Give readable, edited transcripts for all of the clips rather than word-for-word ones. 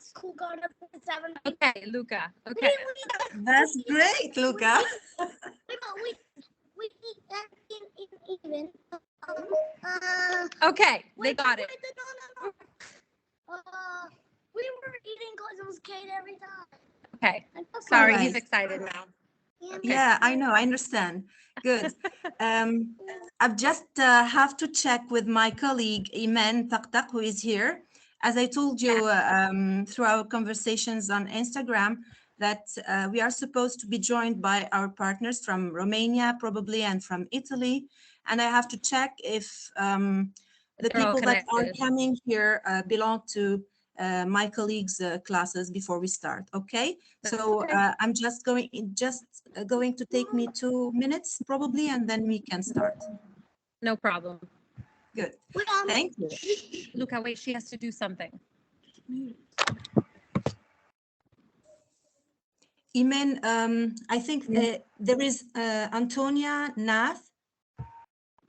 school got up at 7. Okay, Luca. Okay. That's great, Luca. We eat that even. Okay, they got it. No. We were eating Cosmos cake every time. Okay. Sorry, Alright. he's excited now. Yeah, I know. I understand. Good. I've just have to check with my colleague Iman Taktak, who is here. As I told you through our conversations on Instagram, that we are supposed to be joined by our partners from Romania, probably, and from Italy. And I have to check if the They're all people that are connected. coming here belong to my colleagues' classes before we start. Okay, so Okay. I'm just going to take me 2 minutes probably, and then we can start. No problem. Good. Thank you. Luca, wait, she has to do something. Iman, I think there is Antonia Nath.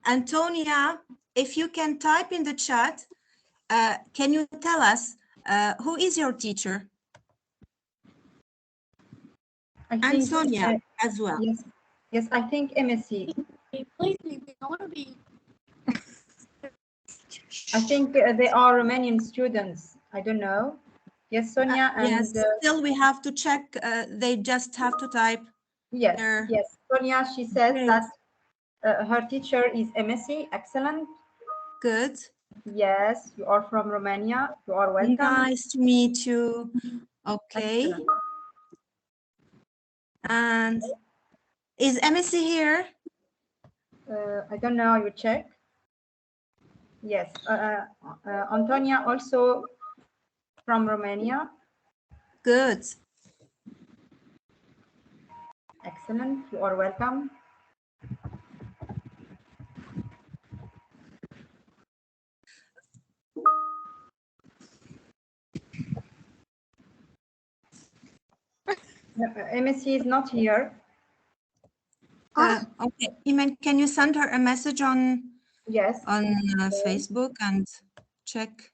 Antonia, if you can type in the chat, can you tell us who is your teacher? And Sonia as well. Yes, I think MSc. Please, I want to be. I think they are Romanian students. I don't know. Yes, Sonia, and yes, still we have to check. They just have to type. Yes, Sonia, she says that her teacher is MSc. Excellent. Good. Yes, you are from Romania. You are welcome. Nice to meet you. Okay. Excellent. And is MSc here? I don't know. I will check. Yes, Antonia also from Romania. Good. Excellent. You are welcome. MSc is not here. Okay, Iman, can you send her a message on Facebook and check?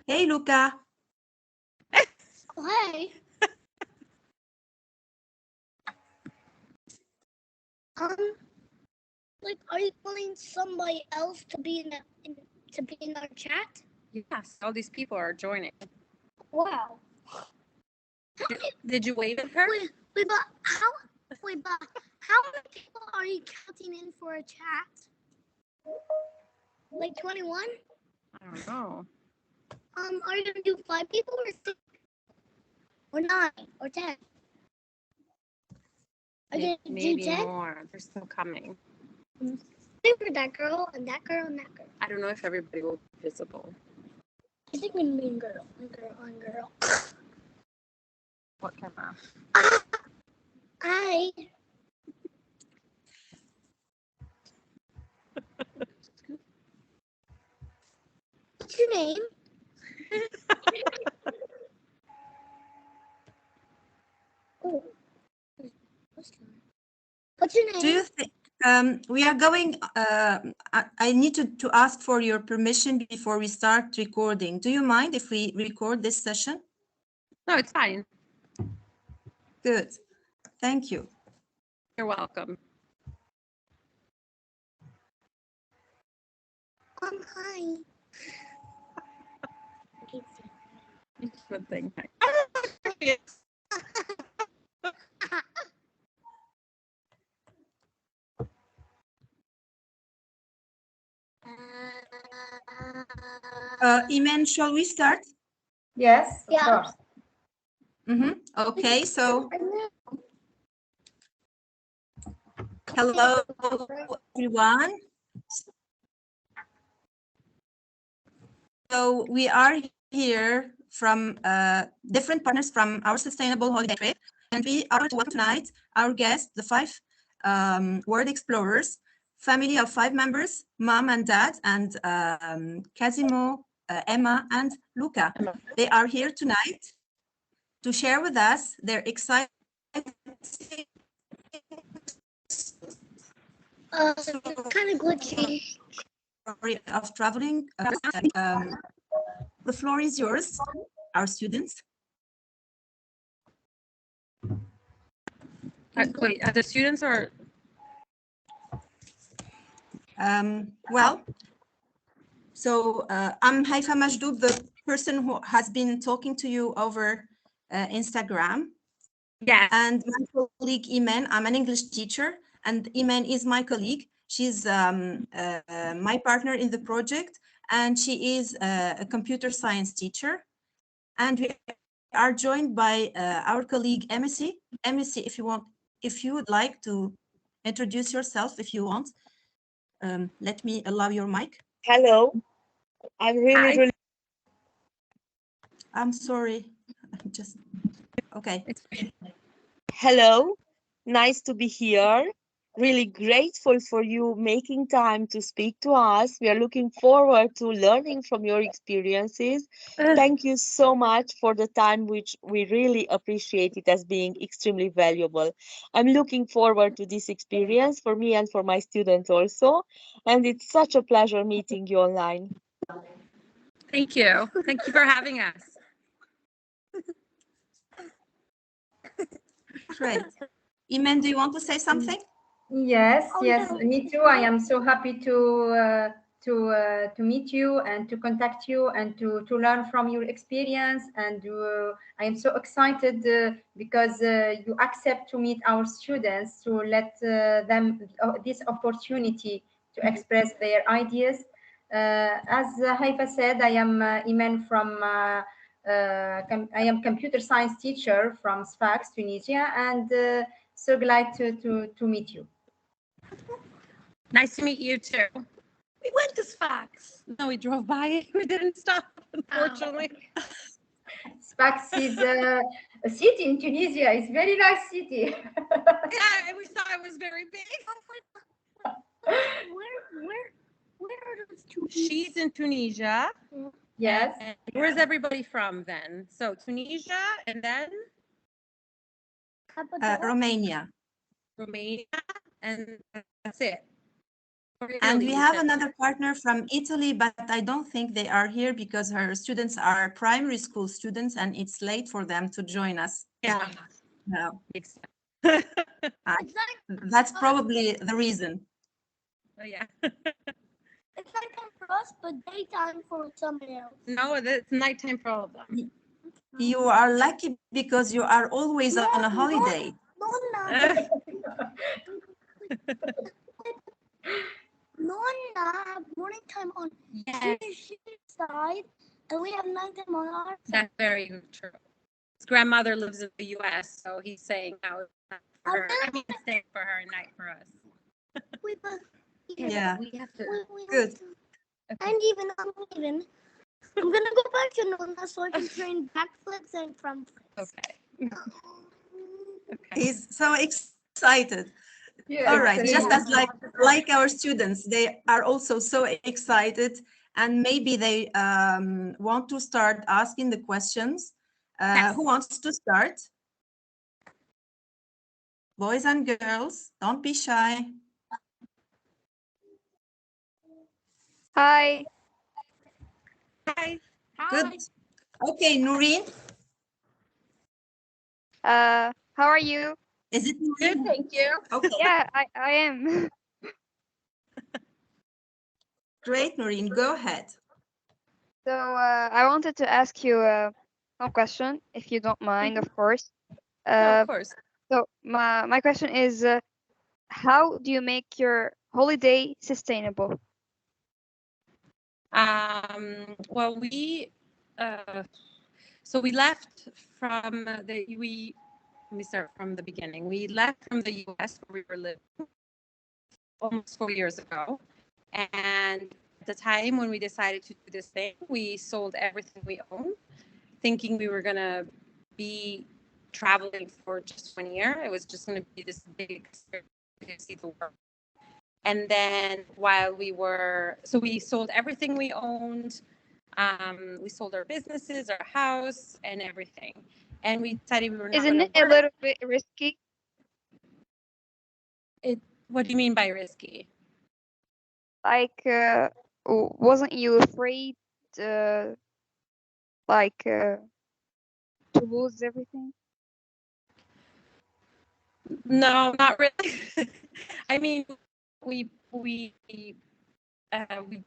Hey, Luca. Hey. Like, are you calling somebody else to be in our chat? Yes, all these people are joining. Wow. Did you wave at her? But how many people are you counting in for a chat? Like 21? I don't know. Are you gonna do 5 people or 6? Or 9 or 10? Are you gonna do Maybe 10? more. They're still coming. For that girl and that girl and that girl. I don't know if everybody will be visible. I think we mean girl and girl. What camera? Hi. What's your name? Oh. What's your name? Do you think we are going? I need to ask for your permission before we start recording. Do you mind if we record this session? No, it's fine. Good. Thank you. You're welcome. Hi. Good thing. Iman, shall we start? Yes, of course. Okay, so hello everyone. So we are here from different partners from our sustainable holiday trip, and we are to welcome tonight our guest, the 5 World Explorers, family of 5 members, mom and dad, and Casimo, Emma, and Luca. They are here tonight to share with us their exciting It's kind of glitchy. story of traveling. The floor is yours, our students. Wait, are the students or? Well, so I'm Haifa Majdoub, the person who has been talking to you over Instagram. Yes. And my colleague Iman, I'm an English teacher, and Iman is my colleague. She's my partner in the project, and she is a computer science teacher. And we are joined by our colleague Emissy. Emissy, if you would like to introduce yourself, if you want, let me allow your mic. Hello. I'm really I'm sorry. Just okay. It's fine. hello. Nice to be here. Really grateful for you making time to speak to us. We are looking forward to learning from your experiences. Thank you so much for the time, which we really appreciate it as being extremely valuable. I'm looking forward to this experience for me and for my students also. And it's such a pleasure meeting you online. Thank you. Thank you for having us. Great. Iman, do you want to say something? Yes, Oh, yes, no. me too. I am so happy to meet you and to contact you and to learn from your experience. And I am so excited because you accept to meet our students to let them this opportunity to express their ideas. As Haifa said, I am Iman from. I am computer science teacher from Sfax, Tunisia, and so glad to meet you. Nice to meet you too. We went to Sfax. No, we drove by it. We didn't stop, unfortunately. Sfax is a city in Tunisia. It's very nice city. Yeah, we saw it was very big. Where are those two? She's in Tunisia. Yes. And where's everybody from then? So Tunisia and then Romania. Romania, and that's it. Or And Italy, we you have said. another partner from Italy, but I don't think they are here because her students are primary school students and it's late for them to join us. Yeah. No, It's- It's like that's probably the reason. Oh, yeah. it's nighttime for us, but daytime for someone else. No, it's nighttime for all of them. You are lucky because you are always on a holiday. Nonna, Nonna have morning time on Yeah, his side, and we have nighttime on our side. that's very true. His grandmother lives in the U.S., so he's saying now it's night for her. I mean, it's day for her and night for us. We both. Yeah, We have to. We good. And even I'm leaving. I'm gonna go back to Nonna so I can train backflips and front flips. Okay. Okay. He's so excited. Yeah, All right, it's just really as like our students, they are also so excited, and maybe they want to start asking the questions. Yes. Who wants to start? Boys and girls, don't be shy. Hi. Hi. Good. Okay, Noreen, How are you? is it Good, Noreen? thank you. Okay, Yeah, I am. great, Noreen, go ahead. So I wanted to ask you one question, if you don't mind, of course. No, of course. So my question is, how do you make your holiday sustainable? Well, so we left from let me start from the beginning. We left from the US where we were living almost 4 years ago. And at the time when we decided to do this thing, we sold everything we owned, thinking we were gonna be traveling for just 1 year. It was just gonna be this big experience to see the world. And then while we sold everything we owned. We sold our businesses, our house, and everything. And we decided we were not Isn't going it to a work. little bit risky? What do you mean by risky? Like wasn't you afraid, uh, like, to lose everything? No, not really. I mean, we we we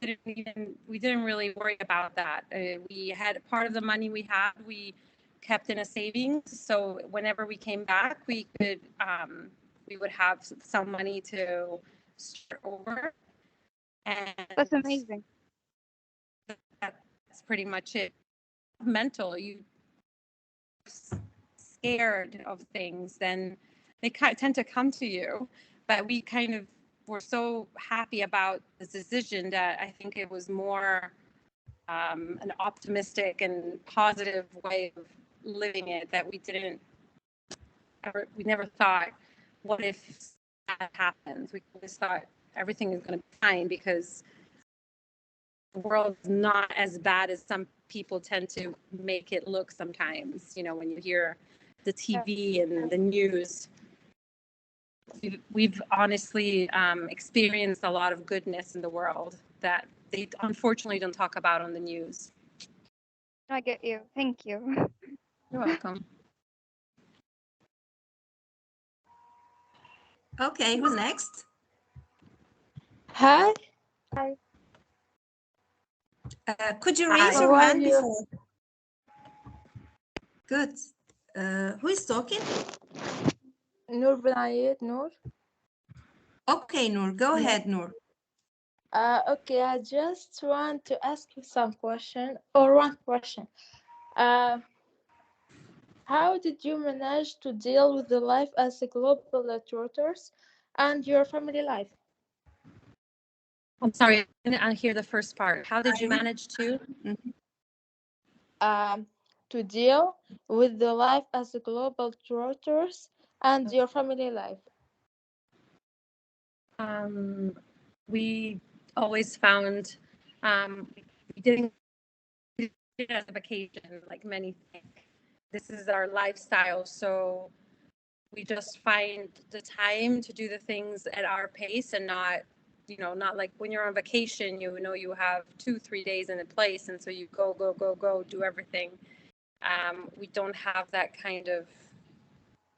didn't really worry about that. We had part of the money we had, we kept in a savings. So whenever we came back, we would have some money to start over, and That's amazing. that's pretty much it. Mental, you scared of things, then they tend to come to you. But we kind of were so happy about this decision that I think it was more an optimistic and positive way of living it, that we never thought, what if that happens? We just thought everything is going to be fine, because the world is not as bad as some people tend to make it look sometimes. When you hear the TV and the news, we've honestly experienced a lot of goodness in the world that they unfortunately don't talk about on the news. I get you. Thank you. You're welcome. Okay, who's next? Hi, Could you raise Hi. your how are hand you? before? Good. Who is talking? Noor Benayed, Noor. Okay, Noor, go ahead, Noor. Okay, I just want to ask you some question or one question. Uh, how did you manage to deal with the life as a global tutors and your family life? I'm sorry, I didn't hear the first part. How did you I- manage to? Um, to deal with the life as a global tutors and your family life. We always found we didn't do it as a vacation like many think. This is our lifestyle, so we just find the time to do the things at our pace, and not like when you're on vacation, you have 2-3 days in a place, and so you go do everything. We don't have that kind of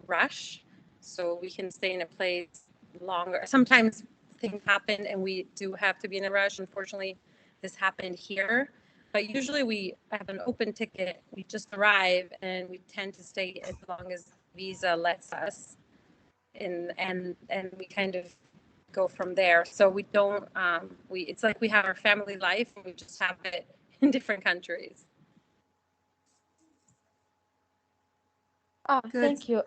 rush, so we can stay in a place longer. Sometimes things happen and we do have to be in a rush. Unfortunately, this happened here, but usually we have an open ticket. We just arrive and we tend to stay as long as visa lets us, and we kind of go from there. So we don't it's like we have our family life and we just have it in different countries. Good. Thank you.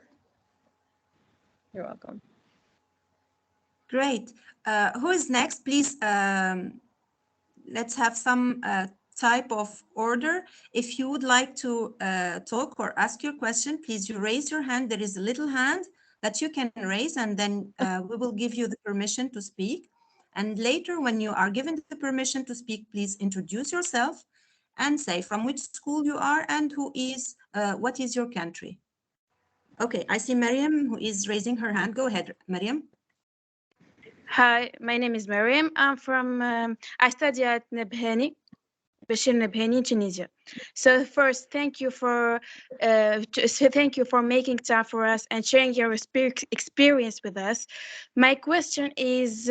You're welcome. Great. Who is next? Please, let's have some type of order. If you would like to talk or ask your question, please, you raise your hand. There is a little hand that you can raise, and then we will give you the permission to speak. And later, when you are given the permission to speak, please introduce yourself and say from which school you are and what is your country. Okay, I see Mariam who is raising her hand. Go ahead, Mariam. Hi, my name is Mariam. I study at Nabhani, Bashir Nabhani, Tunisia. So first, thank you for making time for us and sharing your experience with us. My question is,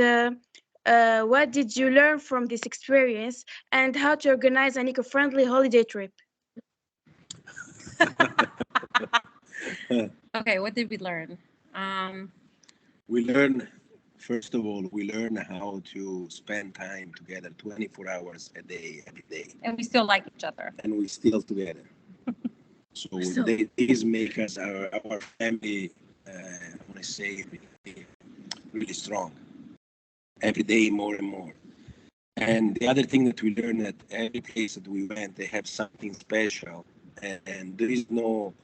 what did you learn from this experience, and how to organize an eco-friendly holiday trip? Okay, what did we learn? We learn, first of all, we learn how to spend time together 24 hours a day, every day. And we still like each other. And we still together. So these make us our family, I want to say, really, really strong. Every day, more and more. And the other thing that we learned, that every place that we went, they have something special. And there is no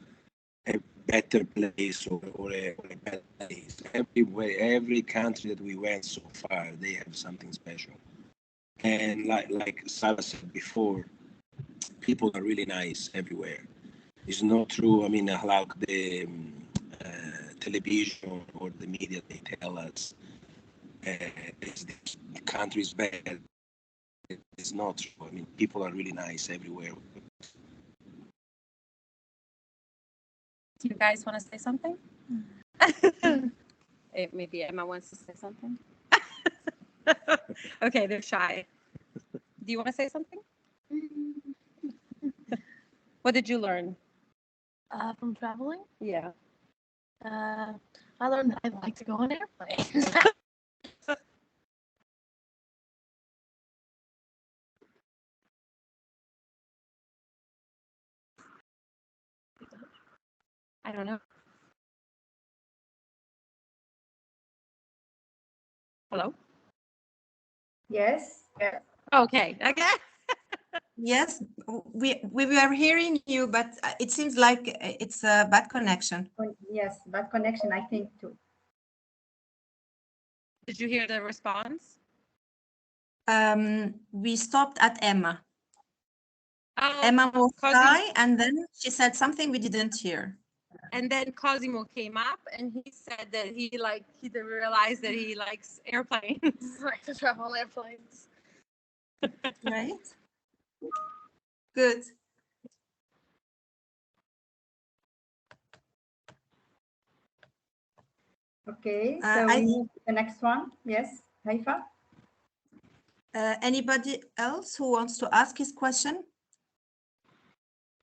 a better place or a bad place. Everywhere, every country that we went so far, they have something special. And like Sarah said before, people are really nice everywhere. It's not true. I mean, like the television or the media, they tell us this country is bad. It's not true. I mean, people are really nice everywhere. Do you guys want to say something? Maybe Emma wants to say something. Okay, they're shy. Do you want to say something? What did you learn? From traveling, Yeah. I learned that I like to go on airplanes. I don't know. Hello? Yes. Okay. Okay. Yes, we were hearing you, but it seems like it's a bad connection. Yes, bad connection, I think too. Did you hear the response? We stopped at Emma. Oh, Emma was Cosimo, shy, and then she said something we didn't hear. and then Cosimo came up and he said that he didn't realize that he likes airplanes. I like to travel on airplanes. Right? Good. Okay, Uh, so I- we move to the next one. Yes, Haifa. Anybody else who wants to ask his question?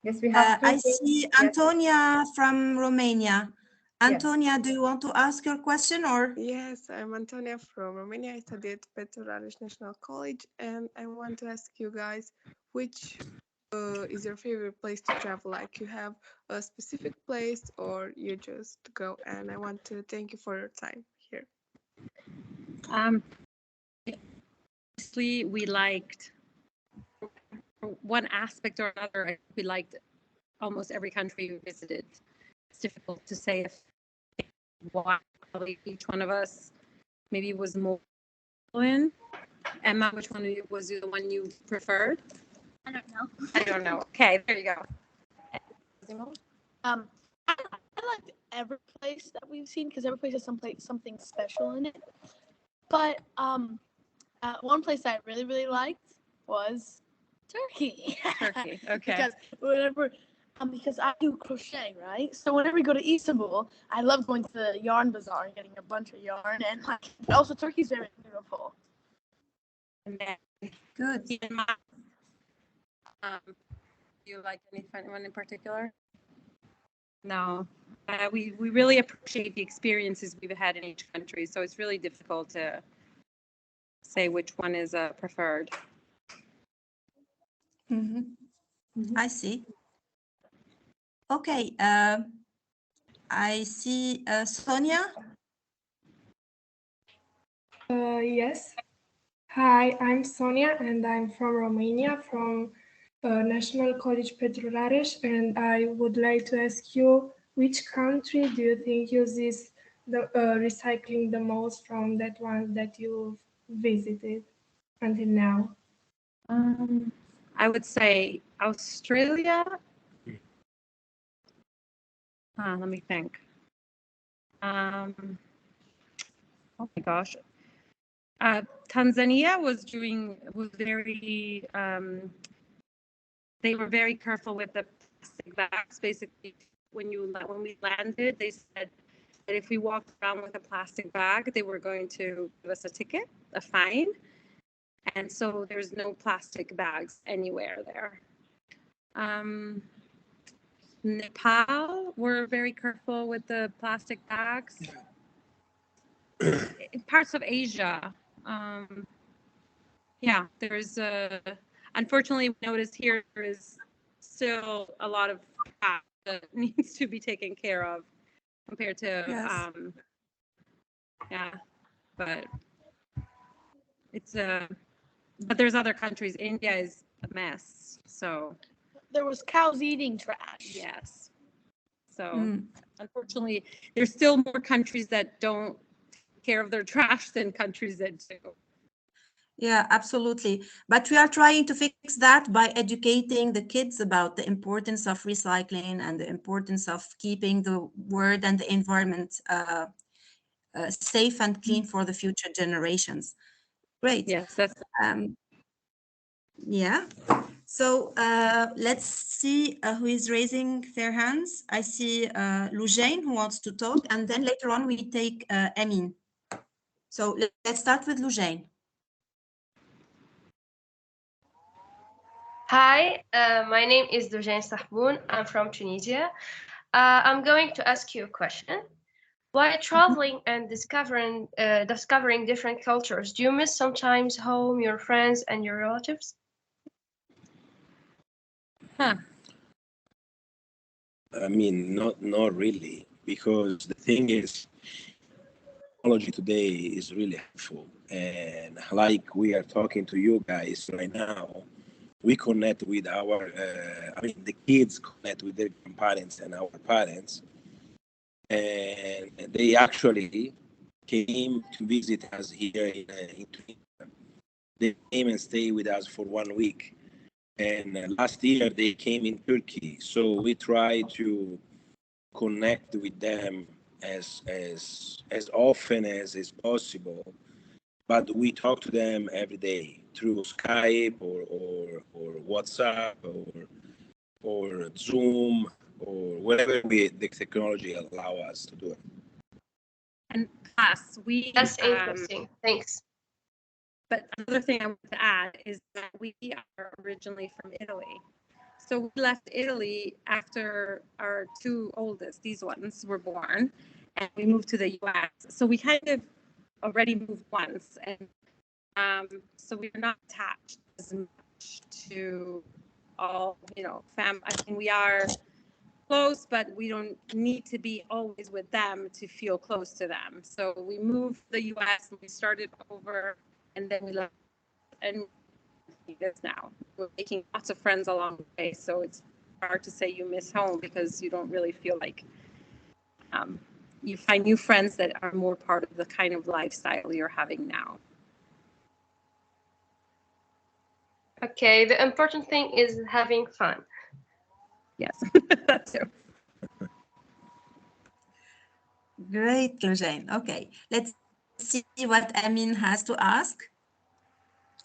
Yes, we have two. I see Yes. Antonia from Romania. Yes. Antonia, do you want to ask your question or? Yes, I'm Antonia from Romania. I study at Petrolariș National College, and I want to ask you guys, which is your favorite place to travel? Like, you have a specific place, or you just go? And I want to thank you for your time here. Obviously, we liked one aspect or another. We liked almost every country we visited. It's difficult to say if why probably each one of us maybe was more in. Emma, which one was the one you preferred? I don't know. I don't know. Okay, there you go. I liked every place that we've seen because every place has something special in it. But one place I really liked was Turkey. Turkey. Okay. Because whenever because I do crochet, right? So whenever we go to Istanbul, I love going to the yarn bazaar and getting a bunch of yarn, and but also Turkey's very beautiful. And then Good. keep in mind, do you like anyone in particular? No. We really appreciate the experiences we've had in each country, so it's really difficult to say which one is preferred. I see. Okay. I see Sonia. Yes. Hi, I'm Sonia and I'm from Romania, from National College Petrolariș, and I would like to ask you, which country do you think uses the recycling the most from that one that you've visited until now? I would say Australia. Let me think. Oh my gosh. Tanzania was very they were very careful with the plastic bags. Basically, when we landed, they said that if we walked around with a plastic bag, they were going to give us a ticket, a fine. And so there's no plastic bags anywhere there. Nepal were very careful with the plastic bags. In parts of Asia, yeah, there's unfortunately we noticed here there is still a lot of trash that needs to be taken care of compared to Yes. yeah, but it's but there's other countries. India is a mess, so There was cows eating trash. yes. So unfortunately, there's still more countries that don't take care of their trash than countries that do. Yeah, absolutely. But we are trying to fix that by educating the kids about the importance of recycling and the importance of keeping the world and the environment safe and clean for the future generations. Great. Yes, that's Yeah. So let's see who is raising their hands. I see Lujain who wants to talk, and then later on we take Amin. So let's start with Lujain. Hi, my name is Dujane Sahboun. I'm from Tunisia. I'm going to ask you a question. While traveling and discovering different cultures, do you miss sometimes home, your friends, and your relatives? Huh. I mean, not really, because the thing is, technology today is really helpful, and like we are talking to you guys right now, we connect with our. I mean, the kids connect with their grandparents and our parents, and they actually came to visit us here in Tunisia. They came and stayed with us for 1 week. And last year they came in Turkey. So we try to connect with them as often as is possible. But we talk to them every day through Skype or WhatsApp or Zoom or whatever the technology allow us to do it. And plus, That's interesting. Thanks. But another thing I want to add is that we are originally from Italy. So we left Italy after our two oldest, these ones, were born, and we moved to the US. So we kind of already moved once, and so we're not attached as much to all, I mean, we are close, but we don't need to be always with them to feel close to them. So we moved to the US and we started over, and then we left, and this now we're making lots of friends along the way. So it's hard to say you miss home because you don't really feel like you find new friends that are more part of the kind of lifestyle you're having now. Okay, the important thing is having fun. Yes, that too. Great, Lujain. Okay, let's see what Amin has to ask.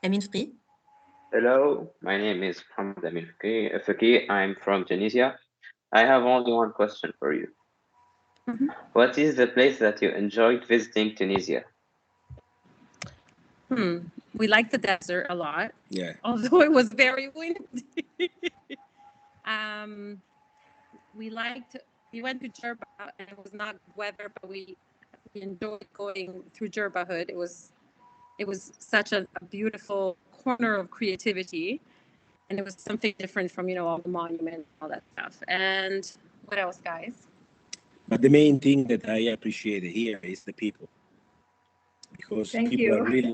Amin Fqi. Hello, my name is Mohamed Amin Faki. I'm from Tunisia. I have only one question for you. Mm-hmm. What is the place that you enjoyed visiting Tunisia? We like the desert a lot. Yeah. Although it was very windy. We went to Jerba and it was not good weather, but we enjoyed going through Jerba Hood. It was such a beautiful corner of creativity, and it was something different from all the monuments, all that stuff. And what else, guys? But the main thing that I appreciate here is the people, because people are really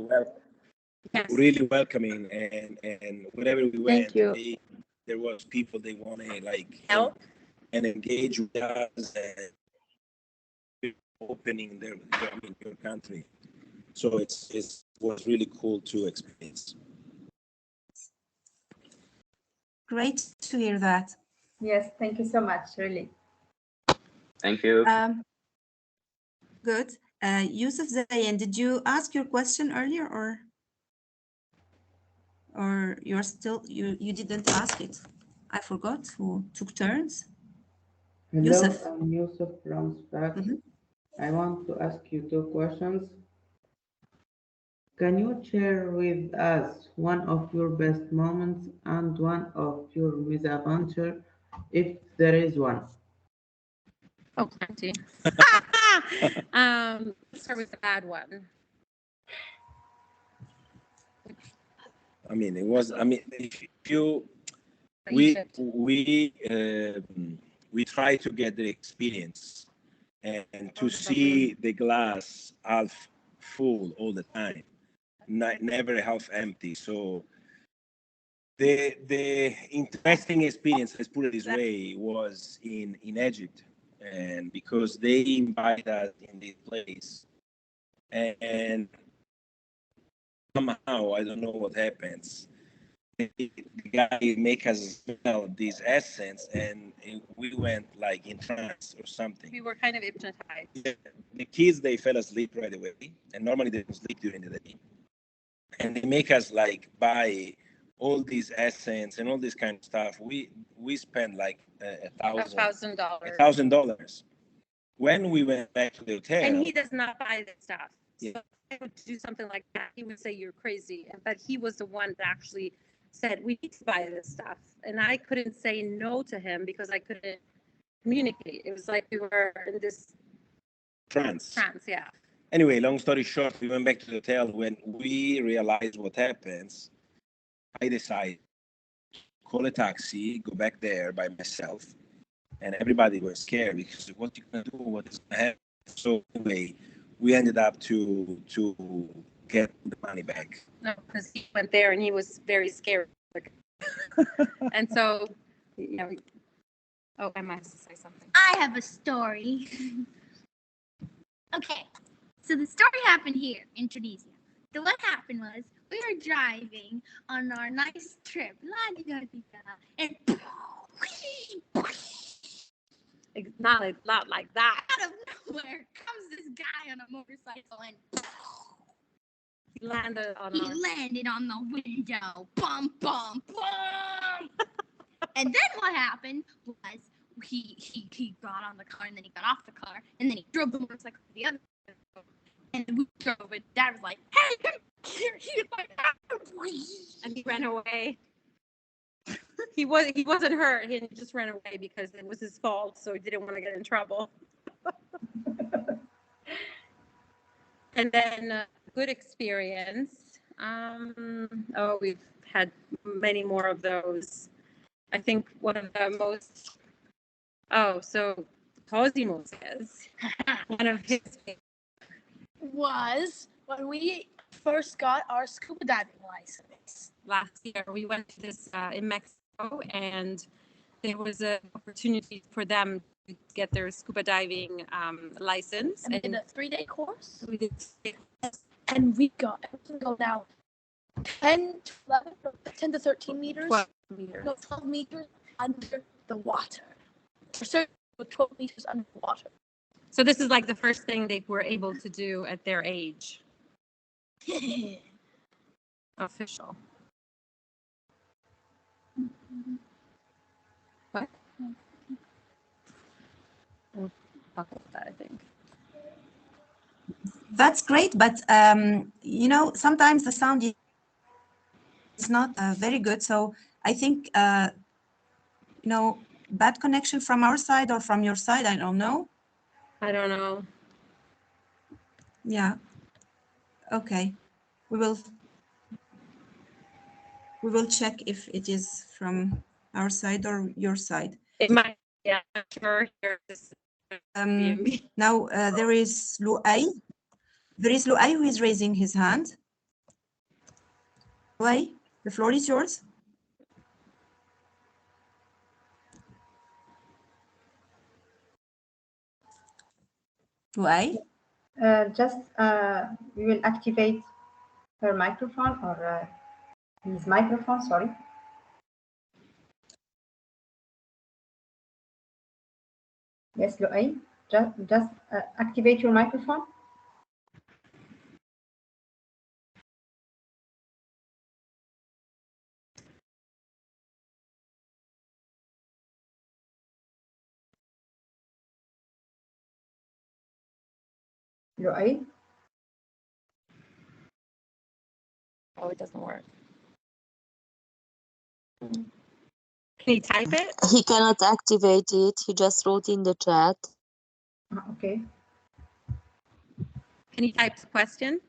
welcoming, and wherever we went, there was people they want to help and engage with us and opening your country. So it was really cool to experience. Great to hear that. Yes, thank you so much, really. Thank you. Good. Yusuf Zayn, did you ask your question earlier, or you're still you didn't ask it? I forgot who took turns. Hello, Yusuf. I'm Yusuf from Spain. I want to ask you two questions. Can you share with us one of your best moments and one of your misadventure, if there is one? Oh, plenty. Let's start with the bad one. I mean, it was. I mean, if you we try to get the experience and to see the glass half full all the time, never half empty. So the interesting experience, let's put it this way, was in Egypt, and because they invite us in this place, and somehow I don't know what happens. The guy make us smell this essence, and we went like in trance or something. We were kind of hypnotized. The kids, they fell asleep right away, and normally they don't sleep during the day. And they make us like buy all these essence and all this kind of stuff. We spent like $1,000. $1,000. When we went back to the hotel, And he does not buy that stuff. Yeah. So if I would do something like that, he would say you're crazy. But he was the one that actually said we need to buy this stuff, and I couldn't say no to him because I couldn't communicate. It was like we were in this trance. yeah. Anyway, long story short, we went back to the hotel. When we realized what happens, I decided to call a taxi, go back there by myself, and everybody was scared because what you gonna do, what is gonna happen. So anyway, we ended up to get the money back. No, because he went there and he was very scared. And so, you know, oh, I must say something. I have a story. Okay, so the story happened here in Tunisia. So what happened was we were driving on our nice trip, and Not like that. out of nowhere comes this guy on a motorcycle and He landed on he landed on the window. Bum, bum, bum. And then what happened was he got on the car and then he got off the car and then he drove the motorcycle to the other window. And we drove it. Dad was like, "Hey, come here!" He's like, and he ran away. He wasn't hurt. He just ran away because it was his fault, so he didn't want to get in trouble. And then good experience. Oh, we've had many more of those. I think one of the most. Oh, so Cosimo says one of his Was when we first got our scuba diving license. last year. We went to this in Mexico, and there was an opportunity for them to get their scuba diving license. And we did a 3-day course. We did And we got everything go down 10 to 11, or 10 to 13 meters. 12 meters. No, 12 meters under the water. For certain, 12 meters under the water. So this is like the first thing they were able to do at their age. Official. What? We'll talk about that, I think. That's great, but you know, sometimes the sound is not very good. So I think you know, bad connection from our side or from your side. I don't know. I don't know. Yeah. Okay. We will check if it is from our side or your side. It might. Yeah, I'm sure. Here, this Now there is Luay. There is Luay who is raising his hand. Luay, the floor is yours. Luay? Just we will activate her microphone or his microphone, sorry. Yes, Luay, just activate your microphone. Luay? Oh, it doesn't work. Can you type it? He cannot activate it. He just wrote in the chat. Okay. Can you type the question?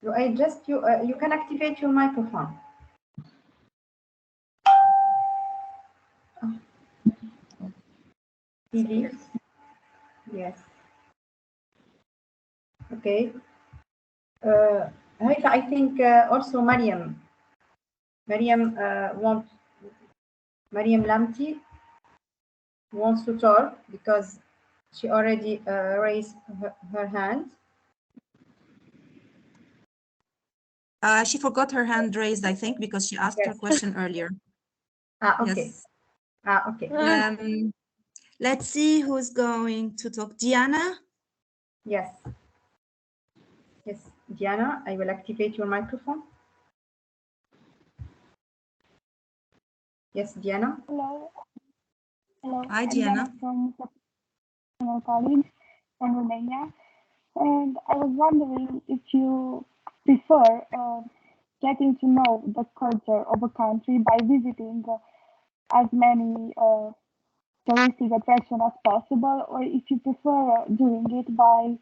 Luay, just you can activate your microphone. Please. Yes. Okay. Haifa, I think also Mariam Lamti wants to talk because she already raised her hand. She forgot her hand raised, I think, because she asked her question earlier. Okay. Yes. Okay. Let's see who's going to talk. Diana? Yes. Yes, Diana, I will activate your microphone. Yes, Diana. Hello. Hello. Hi, I'm Diana. Diana from National College in Romania. And I was wondering if you prefer getting to know the culture of a country by visiting as many touristic attractions as possible, or if you prefer doing it by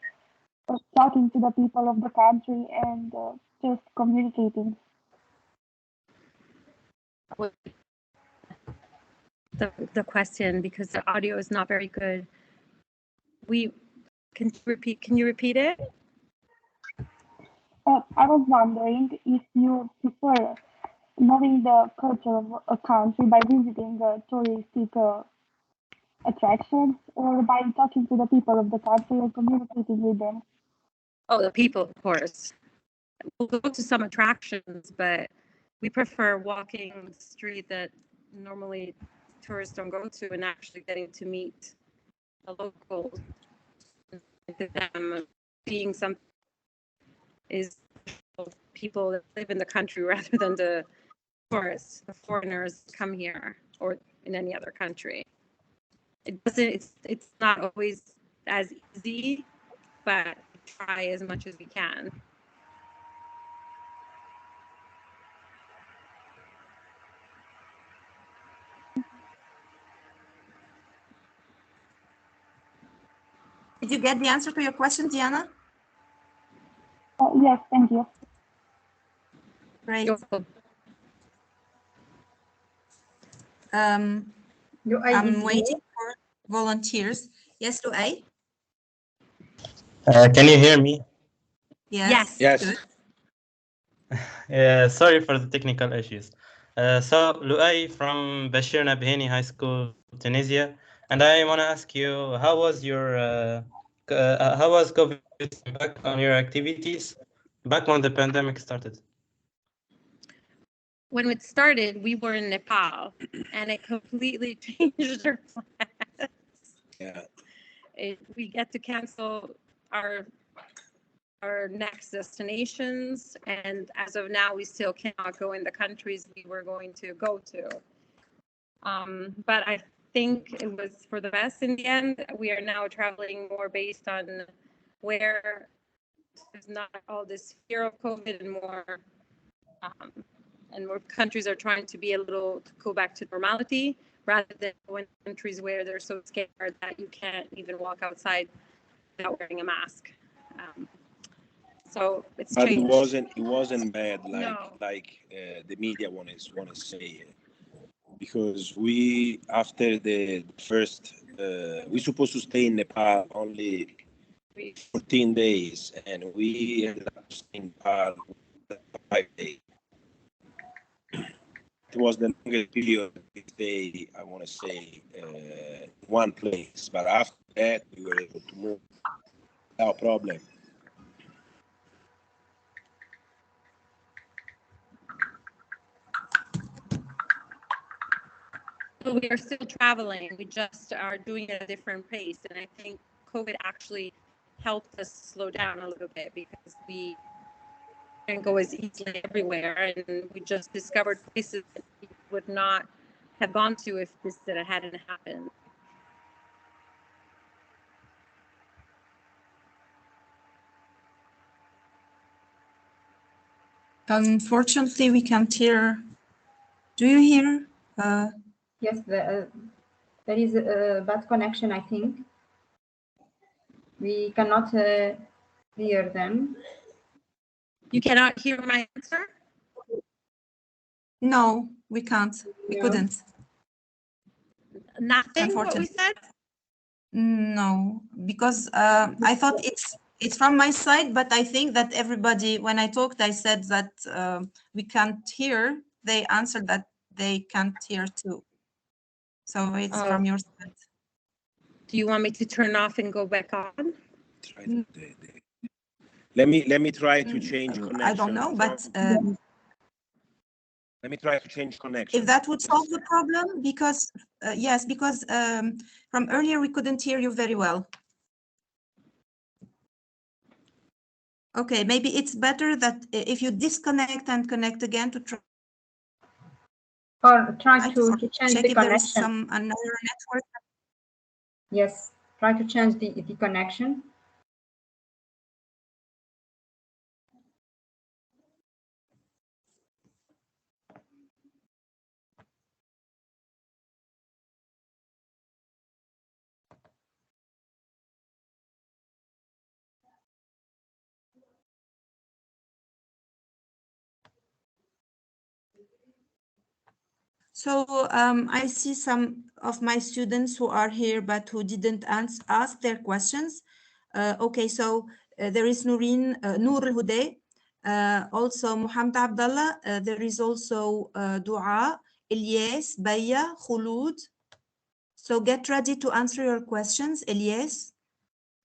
talking to the people of the country and just communicating. The question, because the audio is not very good. Can you repeat it? I was wondering if you prefer knowing the culture of a country by visiting touristic attractions or by talking to the people of the country and communicating with them. Oh, the people, of course. We'll go to some attractions, but we prefer walking the street that normally tourists don't go to and actually getting to meet the locals, them being some is people that live in the country rather than the tourists, the foreigners come here or in any other country. It's not always as easy, but we try as much as we can. Did you get the answer to your question, Diana? Yes, thank you. Great. I'm waiting for volunteers. Yes, Luay? Can you hear me? Yes. Yes. Sorry for the technical issues. So, Luay from Bashir Nabhani High School, Tunisia, and I want to ask you, how was COVID impact on your activities back when the pandemic started? When it started, we were in Nepal, and it completely changed our plans. Yeah. We get to cancel our next destinations, and as of now, we still cannot go in the countries we were going to go to. But I think it was for the best in the end. We are now traveling more based on where there's not all this fear of COVID and more countries are trying to be to go back to normality rather than going to countries where they're so scared that you can't even walk outside without wearing a mask. So it's but changed. it wasn't bad No. like the media want to say it, because we after the first we supposed to stay in Nepal only 14 days, and we ended up staying in Nepal 5 days. It was the longest period we stay, I want to say, one place, but after that we were able to move without problem. So we are still traveling. We just are doing it at a different pace. And I think COVID actually helped us slow down a little bit because we didn't go as easily everywhere. And we just discovered places that we would not have gone to if this hadn't happened. Unfortunately, we can't hear. Do you hear? Yes, there is a bad connection, I think. We cannot hear them. You cannot hear my answer? No, we can't. We couldn't. Nothing, what we said? No, because I thought it's from my side, but I think that everybody, when I talked, I said that we can't hear. They answered that they can't hear too. So it's from your side. Do you want me to turn off and go back on? Let me try to change connection. I don't know, but Let me try to change connection. If that would solve the problem, because yes, because from earlier we couldn't hear you very well. Okay, maybe it's better that if you disconnect and connect again to try. Or try to change check the if there is connection. some another network. Yes, try to change the connection. So I see some of my students who are here but who didn't ask their questions. Okay, so there is Noor al-Huday, also Muhammad Abdullah. There is also Dua, Ilyas, Baya, Khulud. So get ready to answer your questions, Ilyas.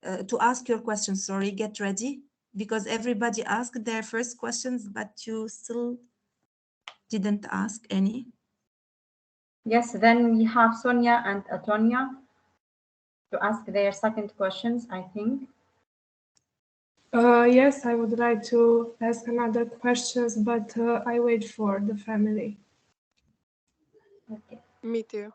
To ask your questions, sorry, get ready. Because everybody asked their first questions, but you still didn't ask any. Yes, then we have Sonia and Atonia to ask their second questions, I think. Yes, I would like to ask another questions, but I wait for the family. Okay. Me too.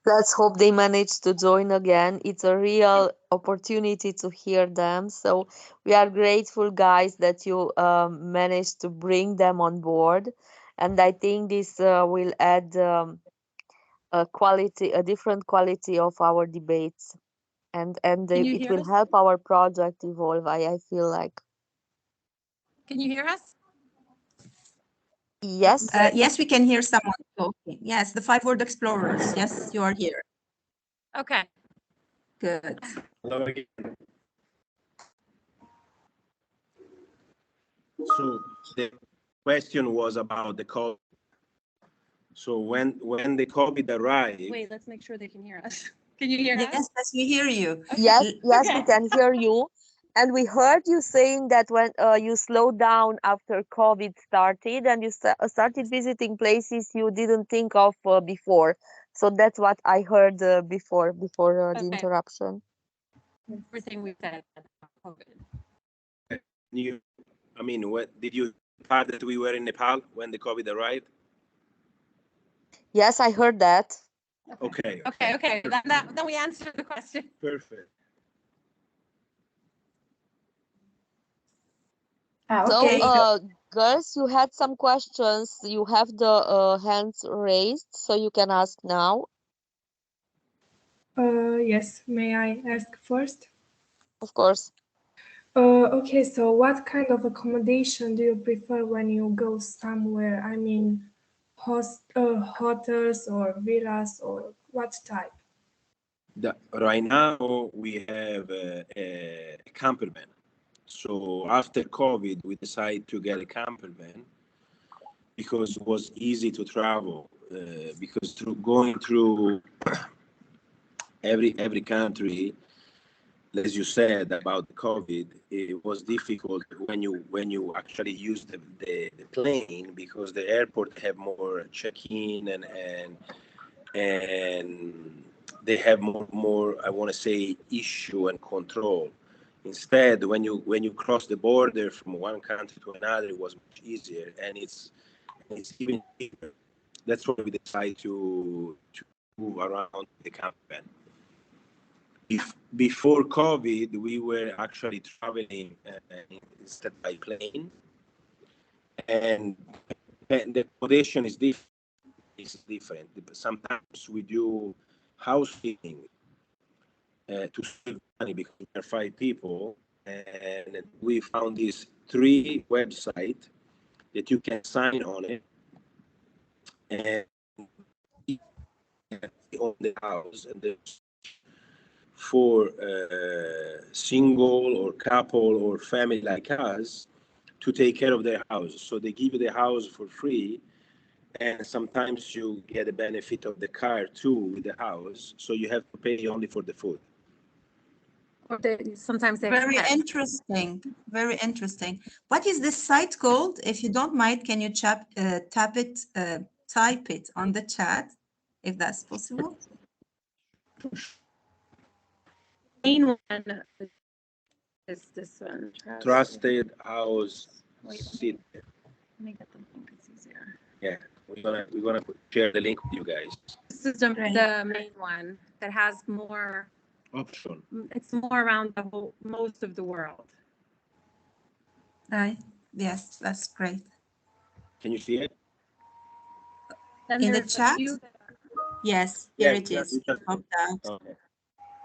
Let's hope they manage to join again. It's a real opportunity to hear them. So we are grateful, guys, that you managed to bring them on board. And I think this will add a different quality of our debates. And it will help our project evolve, I feel like. Can you hear us? Yes. Yes, we can hear someone talking. Yes, the 5-word explorers. Yes, you are here. Okay. Good. Hello again. So the question was about the COVID. So when the COVID arrived. Wait, let's make sure they can hear us. Can you hear us? Yes, we hear you. Yes, we can hear you. And we heard you saying that when you slowed down after COVID started and you started visiting places you didn't think of before. So that's what I heard before the interruption. Everything we said about COVID. What did you part that we were in Nepal when the COVID arrived? Yes, I heard that. Okay. Okay. Then we answered the question. Perfect. So, girls, you had some questions. You have the hands raised, so you can ask now. Yes, may I ask first? Of course. Okay, so what kind of accommodation do you prefer when you go somewhere? I mean, hotels or villas or what type? Right now we have a camper van. So after COVID, we decided to get a camper van because it was easy to travel. Because going through every country, as you said about the COVID, it was difficult when you actually use the plane because the airport have more check-in and they have more I want to say issue and control. Instead, when you cross the border from one country to another, it was much easier and it's even cheaper. That's why we decided to move around the camper van. Before COVID, we were actually traveling instead by plane, and the accommodation is different. It's different. Sometimes we do house sitting to save money because we are 5 people, and we found these 3 websites that you can sign on it, and own the house, and there's for single or couple or family like us to take care of their house. So they give you the house for free, and sometimes you get the benefit of the car too with the house. So you have to pay only for the food. or sometimes they Very extend. interesting. Very interesting. What is this site called? If you don't mind, can you type it on the chat, if that's possible? Main one is this one. Trusted House Wait, Sit. let me get the link. It's easier. Yeah, we're gonna share the link with you guys. This is the main one that has more Option. It's more around the whole most of the world. Right. Yes, that's great. Can you see it? Then In the there's a chat? few that Yes, Yeah, here it is. we just- Popped out. Okay.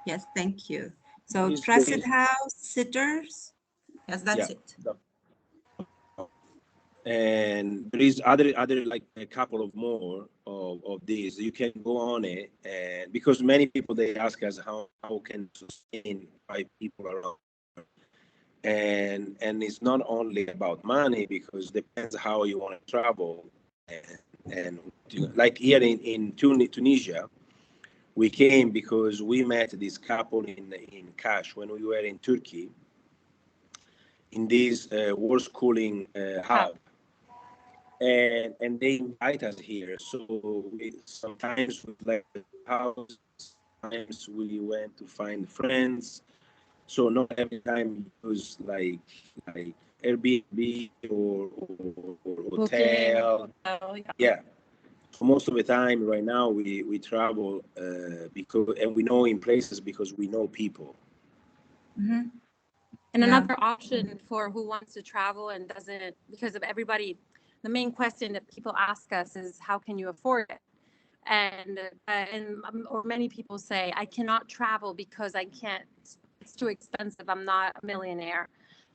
Yes, thank you. So This Trusted is- House, Sitters. Yes, that's Yeah. it. And there is other like a couple of more of these. You can go on it, and because many people they ask us how can sustain 5 people around, and it's not only about money because depends how you want to travel, and like here in Tunisia, we came because we met this couple in Kash when we were in Turkey in this world schooling hub. And they invite us here. So sometimes we left the house, sometimes we went to find friends. So not every time we use like Airbnb or hotel. Yeah. So most of the time right now we travel because and we know in places because we know people. Mm-hmm. And another option for who wants to travel and doesn't, because of everybody, the main question that people ask us is, how can you afford it? Or many people say, I cannot travel because I can't, it's too expensive. I'm not a millionaire.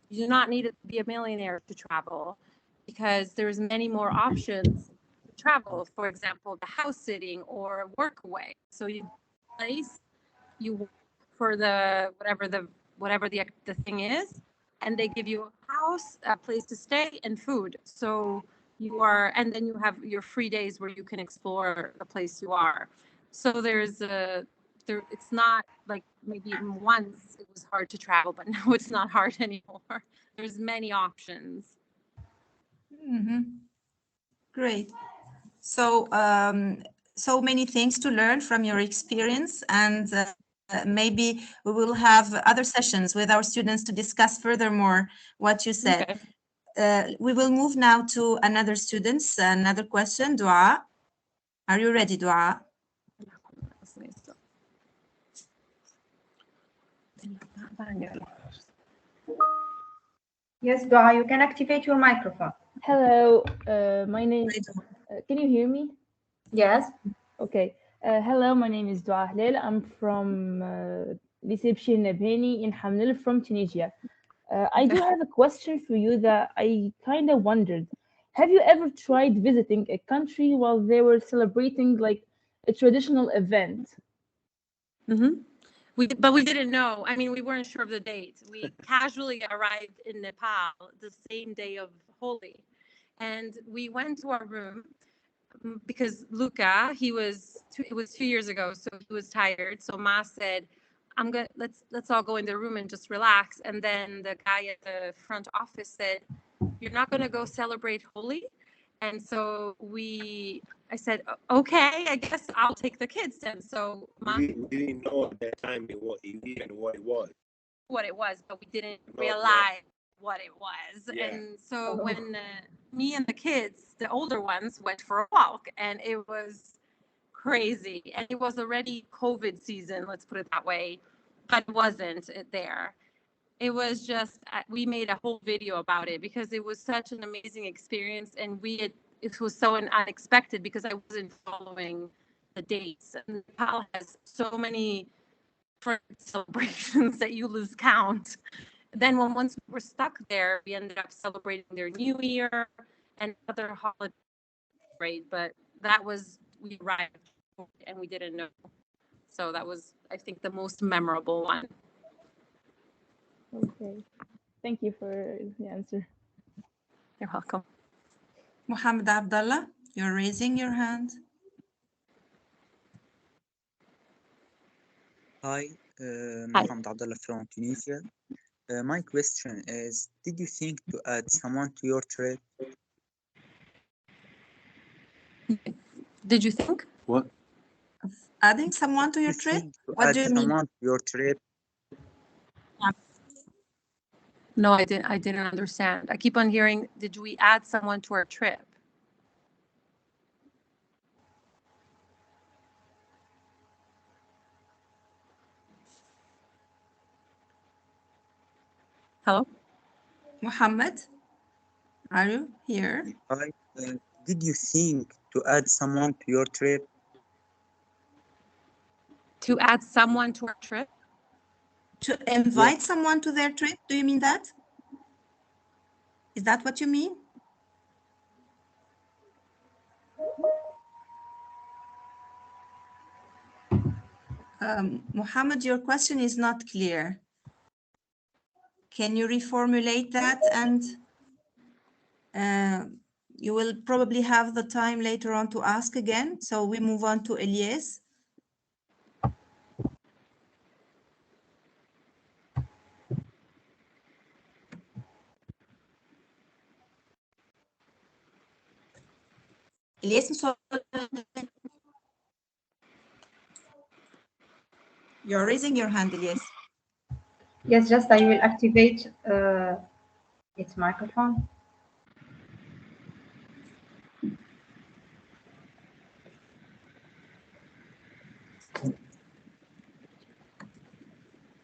You do not need to be a millionaire to travel because there's many more options to travel. For example, the house sitting or work away. So you place, you for the whatever the thing is, and they give you a house, a place to stay, and food. So you are, and then you have your free days where you can explore the place you are. So it's not like maybe once it was hard to travel, but now it's not hard anymore. There's many options. Mm-hmm. Great. So so many things to learn from your experience, and maybe we will have other sessions with our students to discuss furthermore what you said. Okay. We will move now to another students, another question. Dua, are you ready, Dua? Yes, Dua, you can activate your microphone. Hello, my name. Can you hear me? Yes. Okay. Hello, my name is Dua Hlel. I'm from Lycée Bachir Nabhani in Hamnil from Tunisia. I do have a question for you that I kind of wondered. Have you ever tried visiting a country while they were celebrating like a traditional event? Mm-hmm. But we didn't know. I mean, we weren't sure of the date. We casually arrived in Nepal the same day of Holi, and we went to our room because Luca, it was 2 years ago, so he was tired. So Ma said, let's all go in the room and just relax. And then the guy at the front office said, you're not gonna go celebrate Holi? And so I said, okay, I guess I'll take the kids then. So We didn't know at that time what it was. What it was, but we didn't realize what it was. Yeah. And so when me and the kids, the older ones, went for a walk, and it was crazy. And it was already COVID season, let's put it that way, but it wasn't there. It was just, we made a whole video about it because it was such an amazing experience, and it was so unexpected because I wasn't following the dates. And Nepal has so many different celebrations that you lose count. Then once we were stuck there, we ended up celebrating their New Year and other holidays. Great, but we arrived and we didn't know. So that was, I think, the most memorable one. Okay. Thank you for the answer. You're welcome. Mohammed Abdallah, you're raising your hand. Hi, Mohammed Abdullah from Tunisia. My question is, did you think to add someone to your trip? Did you think? What? Adding someone to your trip? To What add do you mean? someone to your trip? No, I didn't understand. I keep on hearing, did we add someone to our trip? Hello? Muhammad, are you here? Did you think to add someone to your trip? To add someone to our trip? To invite someone to their trip? Do you mean that? Is that what you mean? Muhammad, your question is not clear. Can you reformulate that? And you will probably have the time later on to ask again. So we move on to Elias. Elias, you're raising your hand, Elias. Yes, just I will activate its microphone.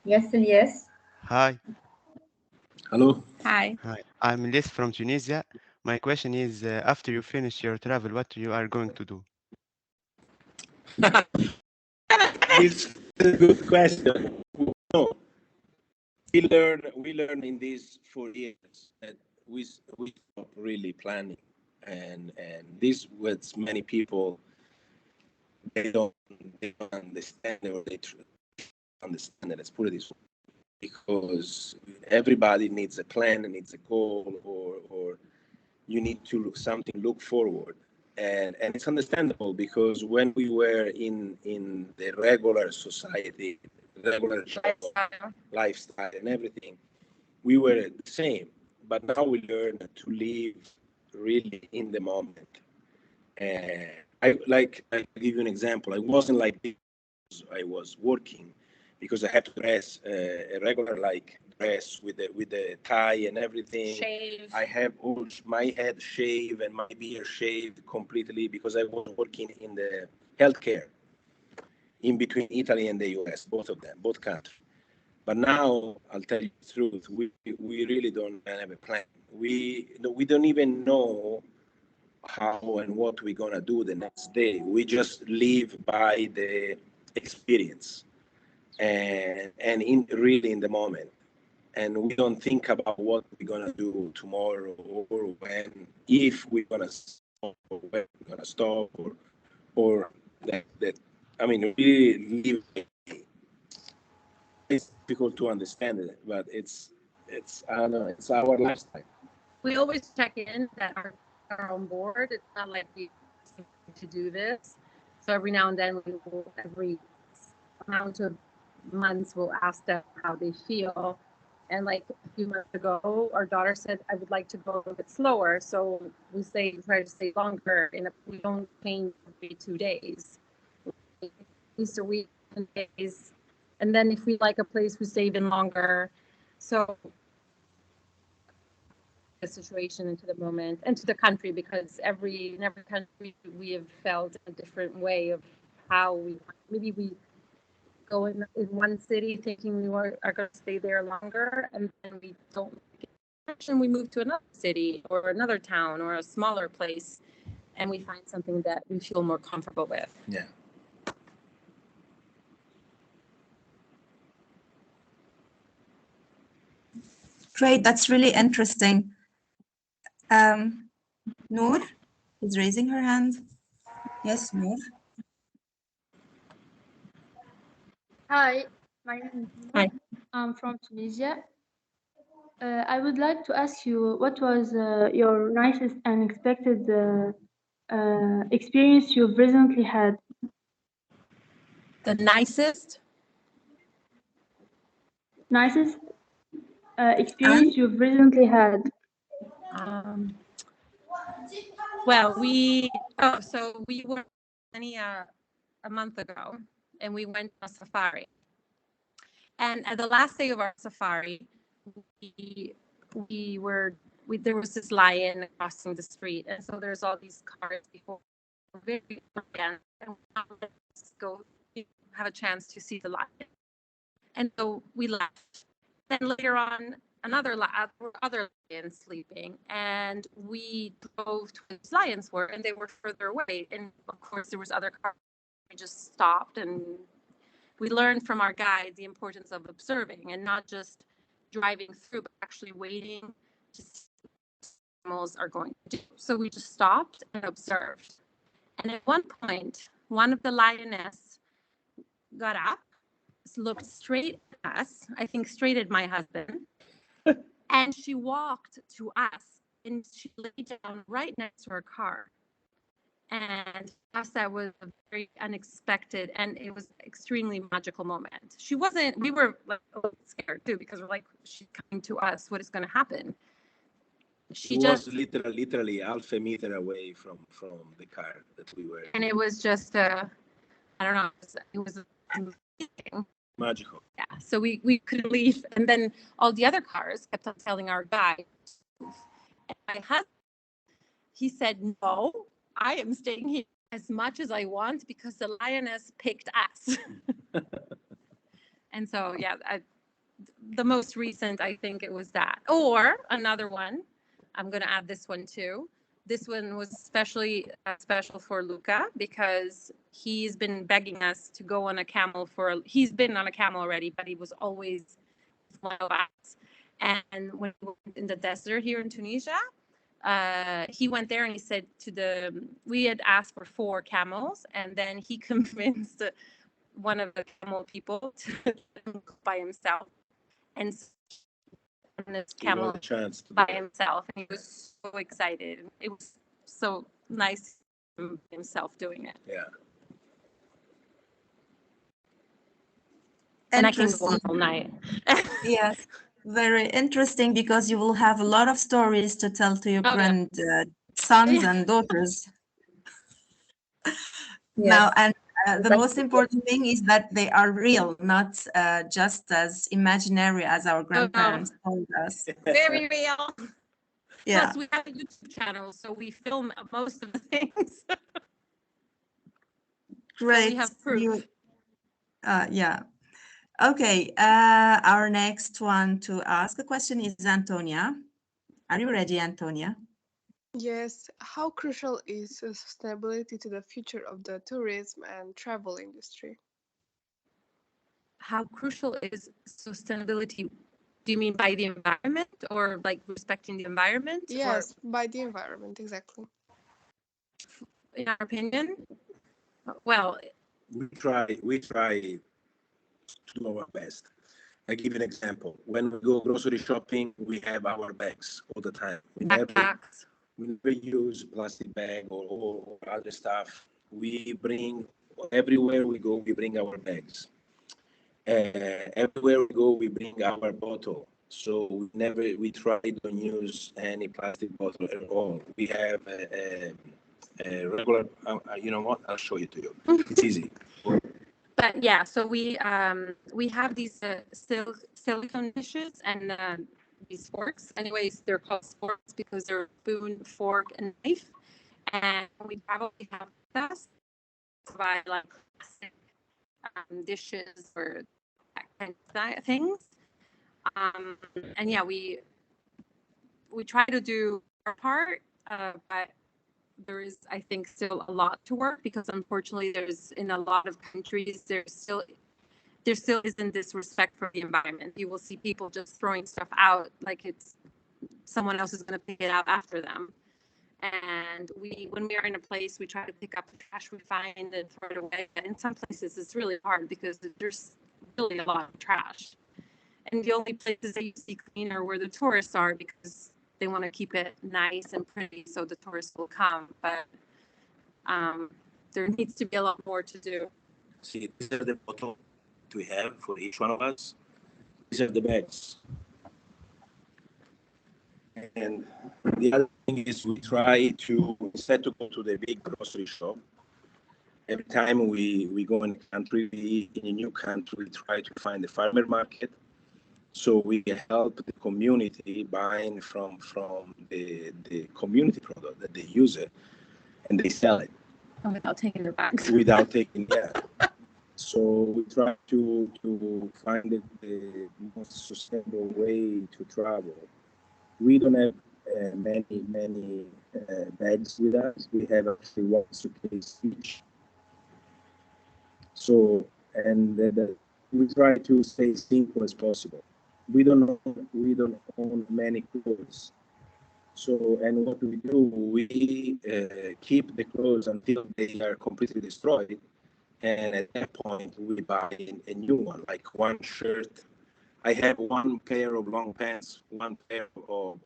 Yes, Elias. Hi. Hello. Hi. Hi. I'm Ilyes from Tunisia. My question is, after you finish your travel, what you are going to do? It's a good question. No, we learn in these 4 years that we stop really planning, and this with many people they don't understand or they understand it. Let's put it this way, because everybody needs a plan and needs a goal, or you need to look forward. And it's understandable, because when we were in the regular society, regular job, lifestyle and everything, we were the same. But now we learn to live really in the moment. And I give you an example. I wasn't like this. I was working, because I had to dress a regular dress with the tie and everything. Shave. I have all my head shaved and my beard shaved completely, because I was working in the healthcare in between Italy and the US, both countries. But now I'll tell you the truth, we really don't have a plan. We don't even know how and what we're gonna do the next day. We just live by the experience and really in the moment. And we don't think about what we're gonna do tomorrow, or when, if we're gonna stop, or when we're gonna stop, or that. I mean, we live. It's difficult to understand it, but it's I don't know. It's our lifestyle. We always check in that are on board. It's not like we to do this. So every now and then, every amount of months, we'll ask them how they feel. And like a few months ago, our daughter said, "I would like to go a bit slower." So we try to stay longer, and we don't change every 2 days. At least a week, 10 days, and then if we like a place, we stay even longer. So the situation into the moment and to the country, because in every country we have felt a different way of how we go in one city thinking we are going to stay there longer, and then we don't like it, and we move to another city or another town or a smaller place, and we find something that we feel more comfortable with. Yeah. Great, that's really interesting. Noor is raising her hand. Yes, Noor. Hi, my name is Hi. I'm from Tunisia. I would like to ask you, what was your nicest and unexpected experience you've recently had? The nicest? nicest experience you've recently had? Well, so we were in Tanzania a month ago, and we went on a safari. And at the last day of our safari, there was this lion crossing the street, and so there's all these cars before very and let's go have a chance to see the lion. And so we left. Then later on, other lions sleeping, and we drove to where these lions were, and they were further away. And of course, there was other cars. We just stopped, and we learned from our guide the importance of observing and not just driving through, but actually waiting to see what animals are going to do. So we just stopped and observed. And at one point, one of the lioness got up, looked straight at us, I think straight at my husband, and she walked to us, and she lay down right next to our car. And us, that was a very unexpected, and it was extremely magical moment. We were like a little scared too, because we're like, she's coming to us, what is going to happen? She was literally half a meter away from the car that we were. And it was just I don't know, it was amazing. Magical. Yeah, so we couldn't leave, and then all the other cars kept on telling our guide. And my husband, he said, "No, I am staying here as much as I want because the lioness picked us." And so, yeah, the most recent, I think it was that. Or another one, I'm going to add this one too. This one was especially special for Luca because he's been begging us to go on a camel he's been on a camel already, but he was always one of us. And when we were in the desert here in Tunisia, he went there and he said we had asked for 4 camels, and then he convinced one of the camel people to go by himself. And on this camel by himself, and he was so excited. It was so nice himself doing it. Yeah. And I can go on all night. Yes, very interesting because you will have a lot of stories to tell to your sons and daughters. Now, and the most important thing is that they are real, not just as imaginary as our grandparents told us. Very real. Yeah. Plus, we have a YouTube channel, so we film most of the things. Great. So we have proof. Yeah. Okay. Our next one to ask a question is Antonia. Are you ready, Antonia? Yes. How crucial is sustainability to the future of the tourism and travel industry? How crucial is sustainability? Do you mean by the environment or like respecting the environment? Yes, by the environment, exactly. In our opinion, well, we try to do our best. I give you an example. When we go grocery shopping, we have our bags all the time. We never use plastic bag or other stuff. We bring, everywhere we go, we bring our bags. Everywhere we go, we bring our bottle. So we try to use any plastic bottle at all. We have a regular, you know what? I'll show it to you. It's easy. But yeah, so we have these silicone dishes and these forks. Anyways, they're called forks because they're spoon, fork, and knife. And we probably have us buy like plastic dishes or that kind of things. And yeah, we try to do our part, but there is, I think, still a lot to work because unfortunately there's in a lot of countries there still isn't this respect for the environment. You will see people just throwing stuff out like it's someone else is going to pick it up after them. And when we are in a place, we try to pick up the trash we find and throw it away. And in some places it's really hard because there's really a lot of trash. And the only places that you see clean are where the tourists are because they want to keep it nice and pretty so the tourists will come. But there needs to be a lot more to do. See, these are the bottles we have for each one of us. These are the bags. And the other thing is we try to, instead to go to the big grocery shop, every time we go in a country, in a new country, we try to find a farmer market so we can help the community buying from the community product that they use it and they sell it. And without taking their bags. Without taking, yeah. So we try to find the most sustainable way to travel. We don't have many bags with us. We have actually one suitcase each. So, and we try to stay simple as possible. We don't own many clothes. So, and what we do, we keep the clothes until they are completely destroyed. And at that point, we buy a new one, like one shirt. I have one pair of long pants, one pair of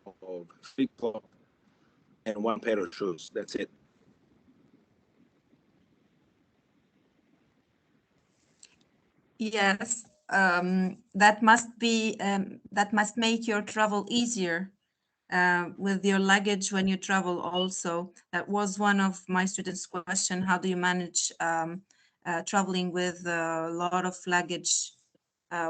flip-flop, and one pair of shoes. That's it. Yes, that must make your travel easier with your luggage when you travel also. That was one of my students' question. How do you manage traveling with a lot of luggage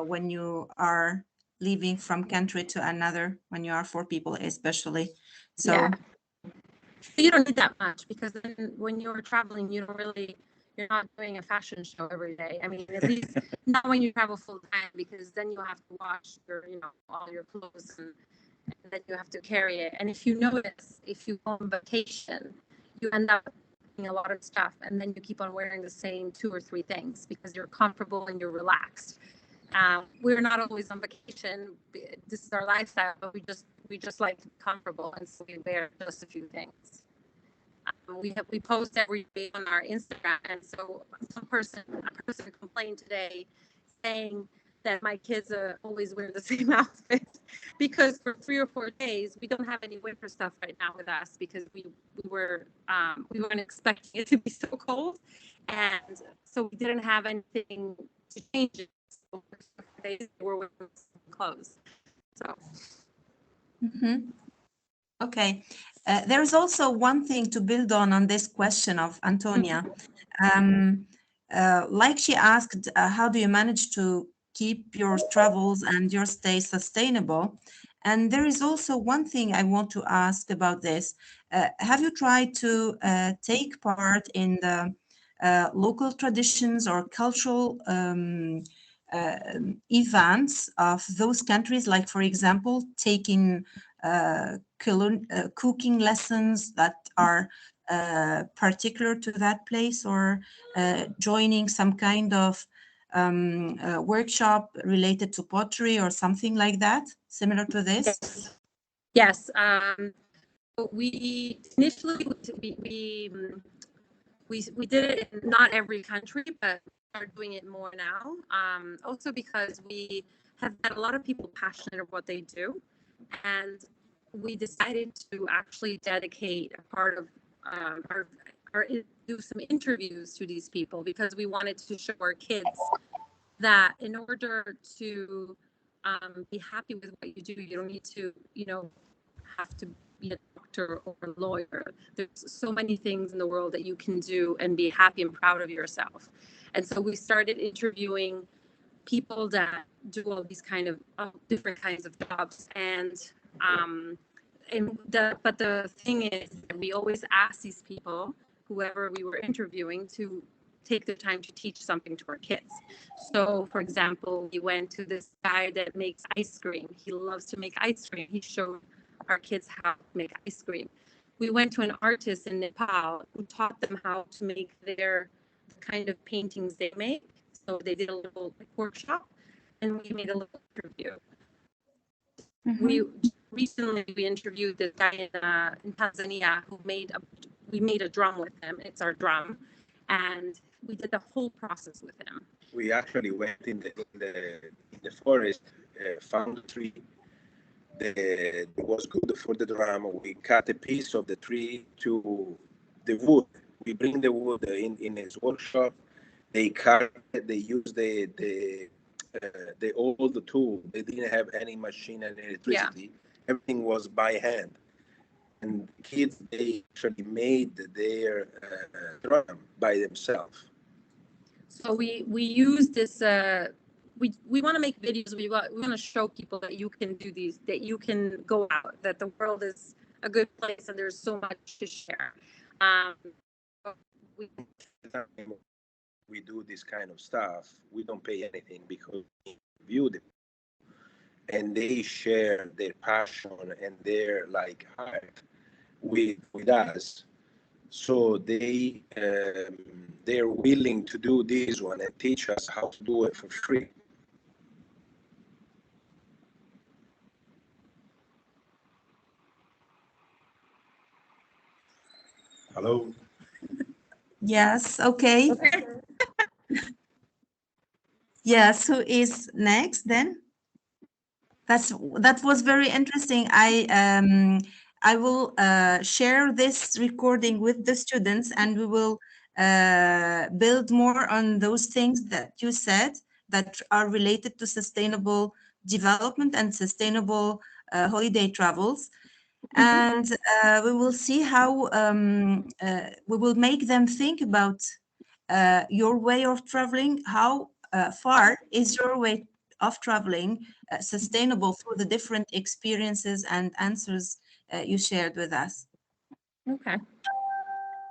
when you are leaving from country to another, when you are 4 people especially? So Yeah. You don't need that much because then when you're traveling, you're not doing a fashion show every day. I mean, at least not when you travel full time, because then you have to wash all your clothes and then you have to carry it. And if you notice, if you go on vacation, you end up doing a lot of stuff and then you keep on wearing the same 2 or 3 things because you're comfortable and you're relaxed. We're not always on vacation. This is our lifestyle, but we just like to be comfortable, and so we wear just a few things. We post every day on our Instagram, and so a person complained today saying that my kids always wear the same outfit because for 3 or 4 days we don't have any winter stuff right now with us because we weren't expecting it to be so cold, and so we didn't have anything to change it. So for 4 days we were wearing the same clothes. So. Mhm. Okay. There is also one thing to build on this question of Antonia. Like she asked, how do you manage to keep your travels and your stay sustainable? And there is also one thing I want to ask about this. Have you tried to take part in the local traditions or cultural events of those countries? Like, for example, taking cooking lessons that are particular to that place, or joining some kind of workshop related to pottery or something like that, similar to this? Yes. We initially we did it in not every country, but we are doing it more now. Also because we have had a lot of people passionate about what they do, and we decided to actually dedicate a part of our do some interviews to these people because we wanted to show our kids that in order to be happy with what you do, you don't need to, have to be a doctor or a lawyer. There's so many things in the world that you can do and be happy and proud of yourself. And so we started interviewing people that do all these kind of different kinds of jobs. But the thing is that we always ask these people, whoever we were interviewing, to take the time to teach something to our kids. So, for example, we went to this guy that makes ice cream. He loves to make ice cream. He showed our kids how to make ice cream. We went to an artist in Nepal who taught them how to make the kind of paintings they make. So they did a little workshop, and we made a little interview. We recently interviewed this guy in Tanzania who we made a drum with him. It's our drum, and we did the whole process with him. We actually went in the forest, found a tree that was good for the drum. We cut a piece of the tree to the wood. We bring the wood in his workshop. They carve it. They use the all the tool. They didn't have any machine and electricity. Everything was by hand. And kids, they actually made their drum by themselves. So we use this. We want to make videos. We want to show people that you can do these. That you can go out. That the world is a good place, and there's so much to share. We do this kind of stuff. We don't pay anything because we view them, and they share their passion and their like heart with us. So they're willing to do this one and teach us how to do it for free. Hello. Yes, okay. Yes, who is next then? That was very interesting. I will share this recording with the students, and we will build more on those things that you said that are related to sustainable development and sustainable holiday travels. And we will see how we will make them think about your way of traveling. How far is your way of traveling sustainable through the different experiences and answers you shared with us? Okay.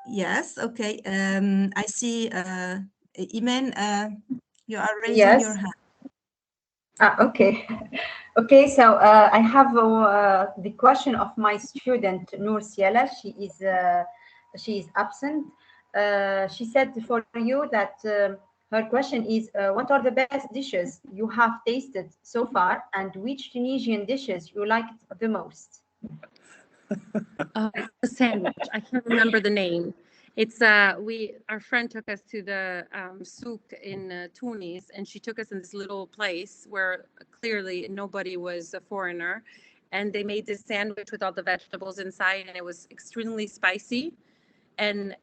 Yes, okay. I see, Iman, you are raising Yes. your hand. Okay. Okay, so I have the question of my student Noor Siala. She is absent. She said for you that her question is, what are the best dishes you have tasted so far, and which Tunisian dishes you liked the most? It's a sandwich. I can't remember the name. It's our friend took us to the souk in Tunis, and she took us in this little place where clearly nobody was a foreigner, and they made this sandwich with all the vegetables inside, and it was extremely spicy. And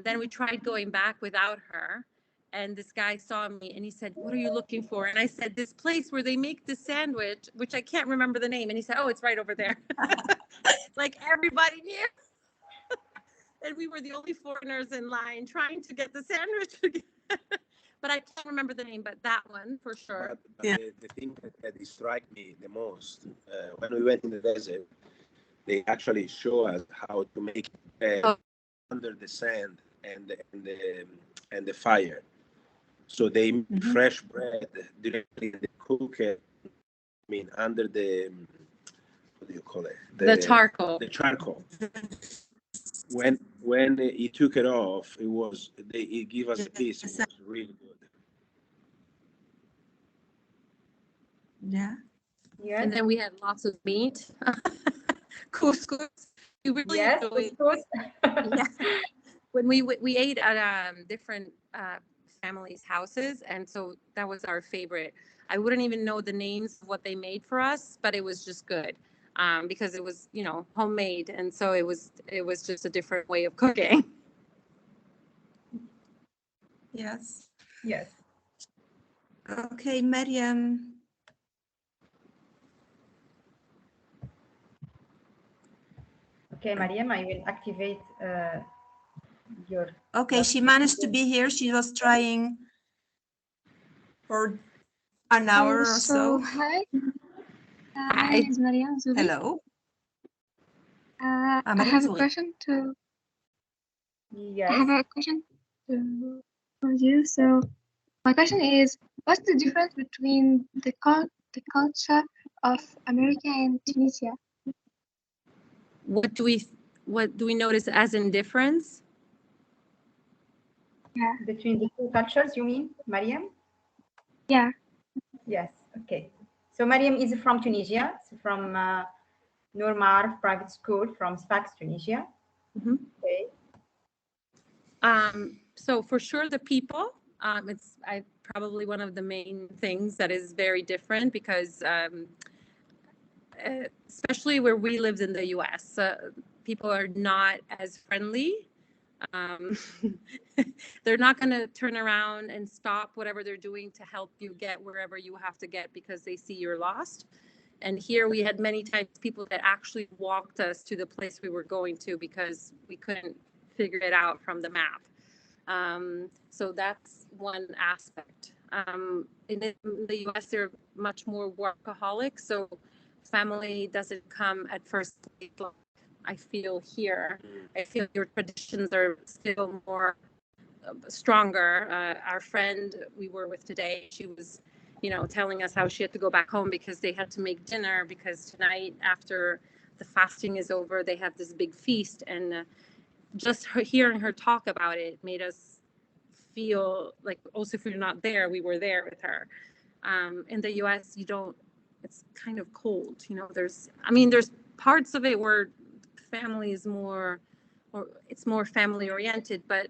then we tried going back without her, and this guy saw me and he said, "What are you looking for?" And I said, "This place where they make the sandwich," which I can't remember the name. And he said, "Oh, it's right over there." Like everybody knew. And we were the only foreigners in line trying to get the sandwich. But I can't remember the name, but that one for sure. But the thing that struck me the most, when we went in the desert, they actually show us how to make it under the sand and the fire. So they make fresh bread directly. They cook it. I mean, under the what do you call it? The charcoal. The charcoal. When he took it off, it gave us a piece. It was really good. Yeah. Yes. And then we had lots of meat. Couscous. We really enjoyed. Yeah. When we ate at different families' houses, and so that was our favorite. I wouldn't even know the names of what they made for us, but it was just good because it was homemade, and so it was just a different way of cooking. Yes. Yes. Okay, Mariam. Okay, Mariam, I will activate your. Okay, she managed to be here. She was trying for an hour or so. Hi. My name is Mariam Zubi. Hello. I Mariam have a Zubi. question to. Yes. I have a question for you. So my question is, what's the difference between the culture of America and Tunisia? What do we notice as in difference? Yeah. Between the two cultures, you mean, Mariam? Yeah. Yes. Okay. So Mariam is from Tunisia, from Noor Marf Private School from Sfax, Tunisia. Okay. So for sure, the people. It's probably one of the main things that is very different because, especially where we lived in the U.S., people are not as friendly. Um, they're not going to turn around and stop whatever they're doing to help you get wherever you have to get because they see you're lost. And here we had many times people that actually walked us to the place we were going to because we couldn't figure it out from the map. So that's one aspect. In the US, they're much more workaholic, so family doesn't come at first place like I feel here. I feel your traditions are still more stronger. Our friend we were with today, she was, telling us how she had to go back home because they had to make dinner because tonight after the fasting is over, they have this big feast. And just hearing her talk about it made us feel like also if you're not there, we were there with her. In the US, it's kind of cold. There's parts of it where family is more, or it's more family oriented, but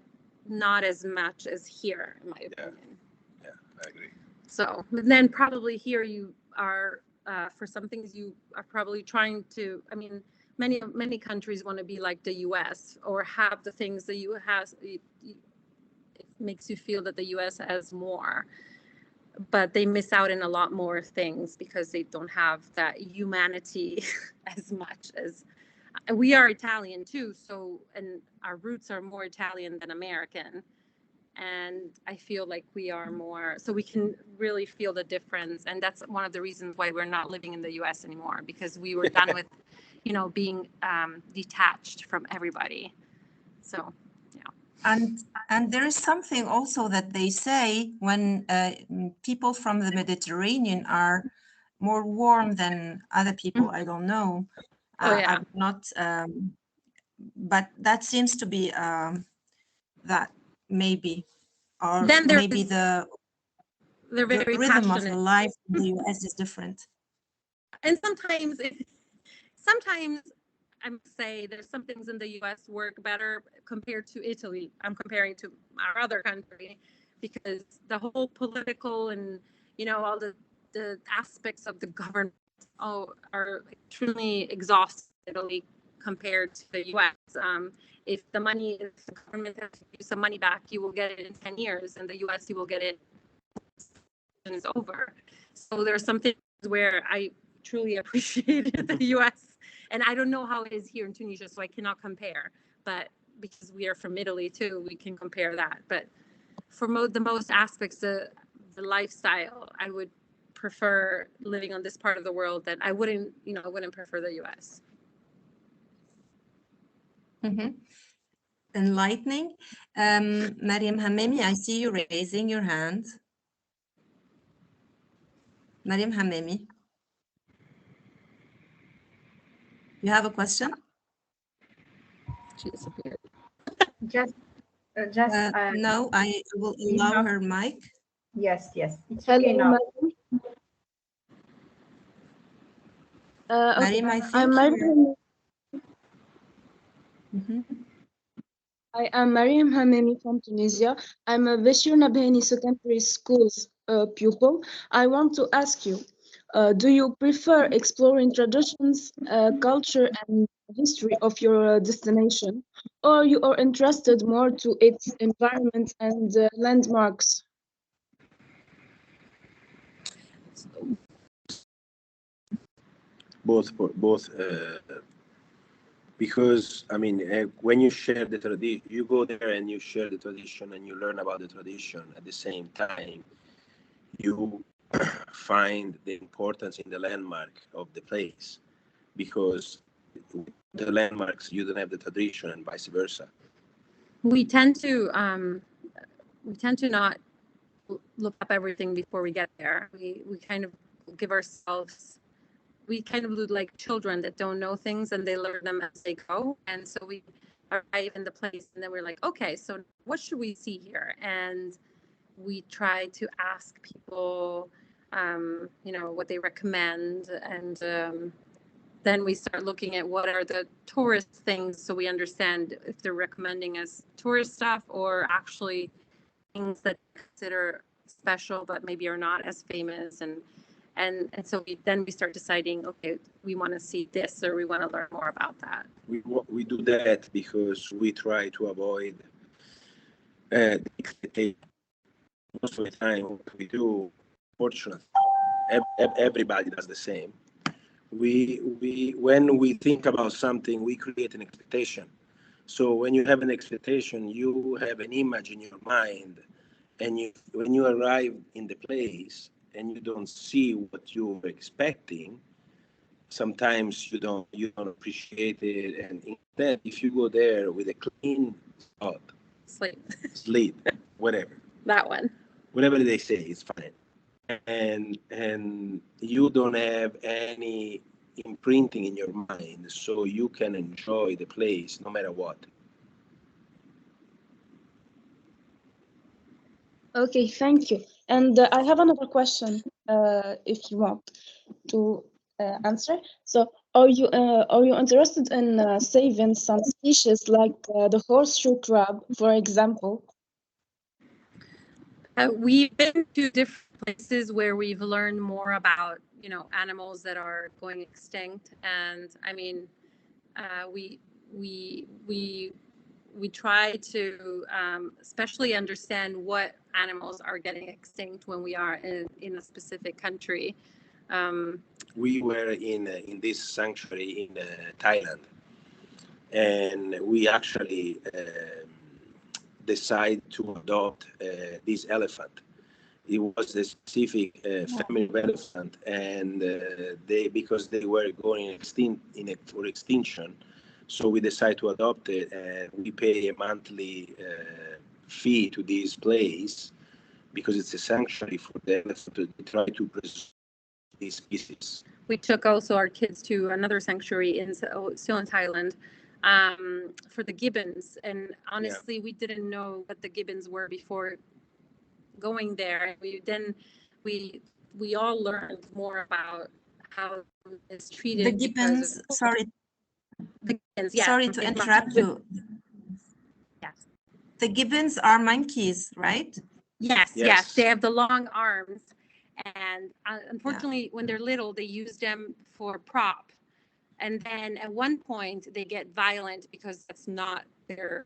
not as much as here, in my opinion. Yeah, I agree. So then probably here you are, for some things you are probably trying to, many countries want to be like the US or have the things the US has. It makes you feel that the US has more, but they miss out in a lot more things because they don't have that humanity as much as we are Italian too. So, and our roots are more Italian than American. And I feel like we are more, so we can really feel the difference. And that's one of the reasons why we're not living in the US anymore, because we were done with, being detached from everybody. So, yeah. And there is something also that they say when people from the Mediterranean are more warm than other people. I don't know. Yeah. I'm not, but that seems to be that maybe, or then maybe the rhythm passionate. of the life in the US is different. And sometimes I must say there's some things in the US work better compared to Italy. I'm comparing to our other country because the whole political and, all the aspects of the government are extremely exhausted in Italy compared to the US. If the government has to give some money back, you will get it in 10 years. In the US, you will get it when it's over. So there are some things where I truly appreciated the US. And I don't know how it is here in Tunisia, so I cannot compare. But because we are from Italy too, we can compare that. But for the most aspects, the lifestyle, I would prefer living on this part of the world. That I wouldn't prefer the US. Mm-hmm. Enlightening. Mariam Hamemi, I see you raising your hand. Mariam Hamemi. You have a question? She disappeared. No, I will allow her mic. Yes. It's Hello, okay now. Mariam, I I'm think Mariam. I am Mariam Hamemi from Tunisia. I'm a Bashir Nabhani Secondary School's pupil. I want to ask you, do you prefer exploring traditions, culture, and history of your destination, or you are interested more to its environment and landmarks? Both, because when you share the tradition, you go there and you share the tradition and you learn about the tradition. At the same time, you find the importance in the landmark of the place, because the landmarks you don't have the tradition, and vice versa. We tend to not look up everything before we get there. We kind of give ourselves, we kind of look like children that don't know things and they learn them as they go. And so we arrive in the place and then we're like, okay, so what should we see here? And we try to ask people, what they recommend. And then we start looking at what are the tourist things, so we understand if they're recommending us tourist stuff or actually things that consider special but maybe are not as famous. and so we start deciding, okay, we want to see this or we want to learn more about that. We do that because we try to avoid the expectation. Most of the time, what we do, fortunately, everybody does the same. When we think about something, we create an expectation. So when you have an expectation, you have an image in your mind, and when you arrive in the place and you don't see what you were expecting, sometimes you don't appreciate it. And instead, if you go there with a clean thought, slate, whatever, that one, whatever they say, it's fine. And you don't have any imprinting in your mind, so you can enjoy the place no matter what. Okay, thank you. And I have another question, if you want to answer. So, are you interested in saving some species like the horseshoe crab, for example? We've been to different places where we've learned more about, animals that are going extinct, and I mean, we try to especially understand what animals are getting extinct when we are in a specific country. We were in this sanctuary in Thailand, and we actually decided to adopt this elephant. It was a specific family of elephant, and because they were going extinct for extinction, so we decided to adopt it, and we pay a monthly fee to this place because it's a sanctuary for the elephant to try to preserve these species. We took also our kids to another sanctuary still in Thailand, for the gibbons, and honestly, we didn't know what the gibbons were before going there. We all learned more about how it's treated. The gibbons, sorry. The gibbons, yeah. Sorry to interrupt you. Yes. The gibbons are monkeys, right? Yes. They have the long arms, and unfortunately, when they're little, they use them for prop. And then at one point, they get violent because that's not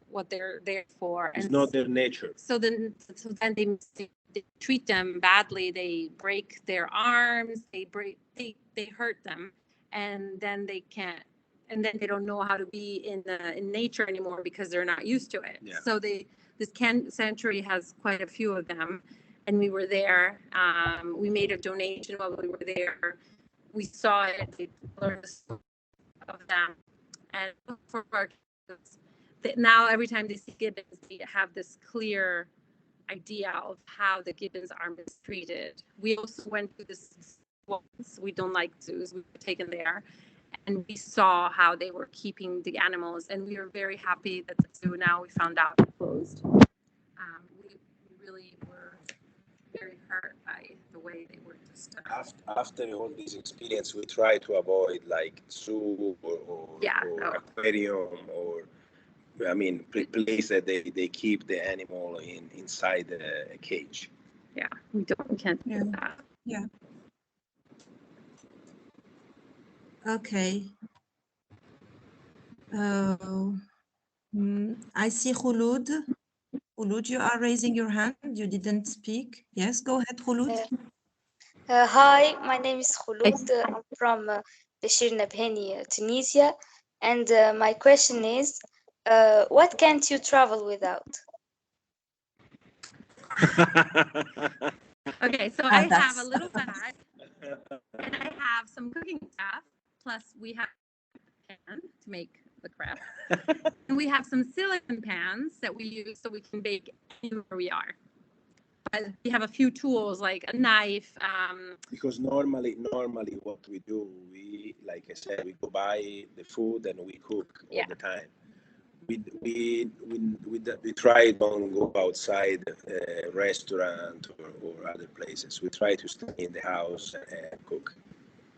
what they're there for. It's not their nature. So then they treat them badly. They break their arms. They hurt them, and then they can't. And then they don't know how to be in nature anymore because they're not used to it. Yeah. So this sanctuary has quite a few of them, and we were there. We made a donation while we were there. We saw it. We learned of them, and for our kids, now every time they see gibbons, they have this clear idea of how the gibbons are mistreated. We also went to this once. We don't like zoos. We were taken there, and we saw how they were keeping the animals, and we were very happy that the zoo now we found out closed. We really were very hurt by the way they were disturbed. After all this experience, we try to avoid like zoo or aquarium or place that they keep the animal inside a cage. Yeah, we can't do that. Yeah. Okay. I see Khulud. Khulud, you are raising your hand. You didn't speak. Yes, go ahead, Khulud. Hi, my name is Khouloud. I'm from Bashir Nabhani, Tunisia. And my question is, what can't you travel without? Okay, so I have a little bag, and I have some cooking stuff, plus we have a pan to make the crepe. And we have some silicone pans that we use so we can bake anywhere we are. But we have a few tools like a knife. Because normally what we do, like I said, we go buy the food and we cook all the time. We try don't go outside a restaurant or other places. We try to stay in the house and cook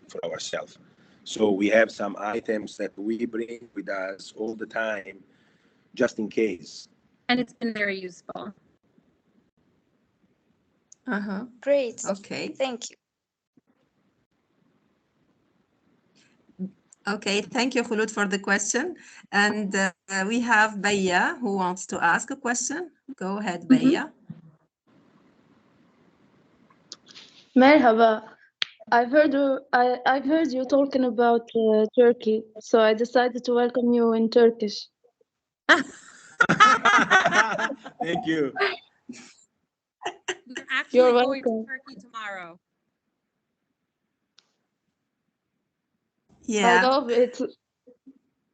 for ourselves. So we have some items that we bring with us all the time, just in case. And it's been very useful. Great. Okay. Thank you. Okay, thank you, Khulud, for the question. And we have Baya who wants to ask a question. Go ahead, Baya. Merhaba. I've heard you talking about Turkey, so I decided to welcome you in Turkish. Thank you. We're actually You're going to welcome. Turkey tomorrow. I Yeah. love it.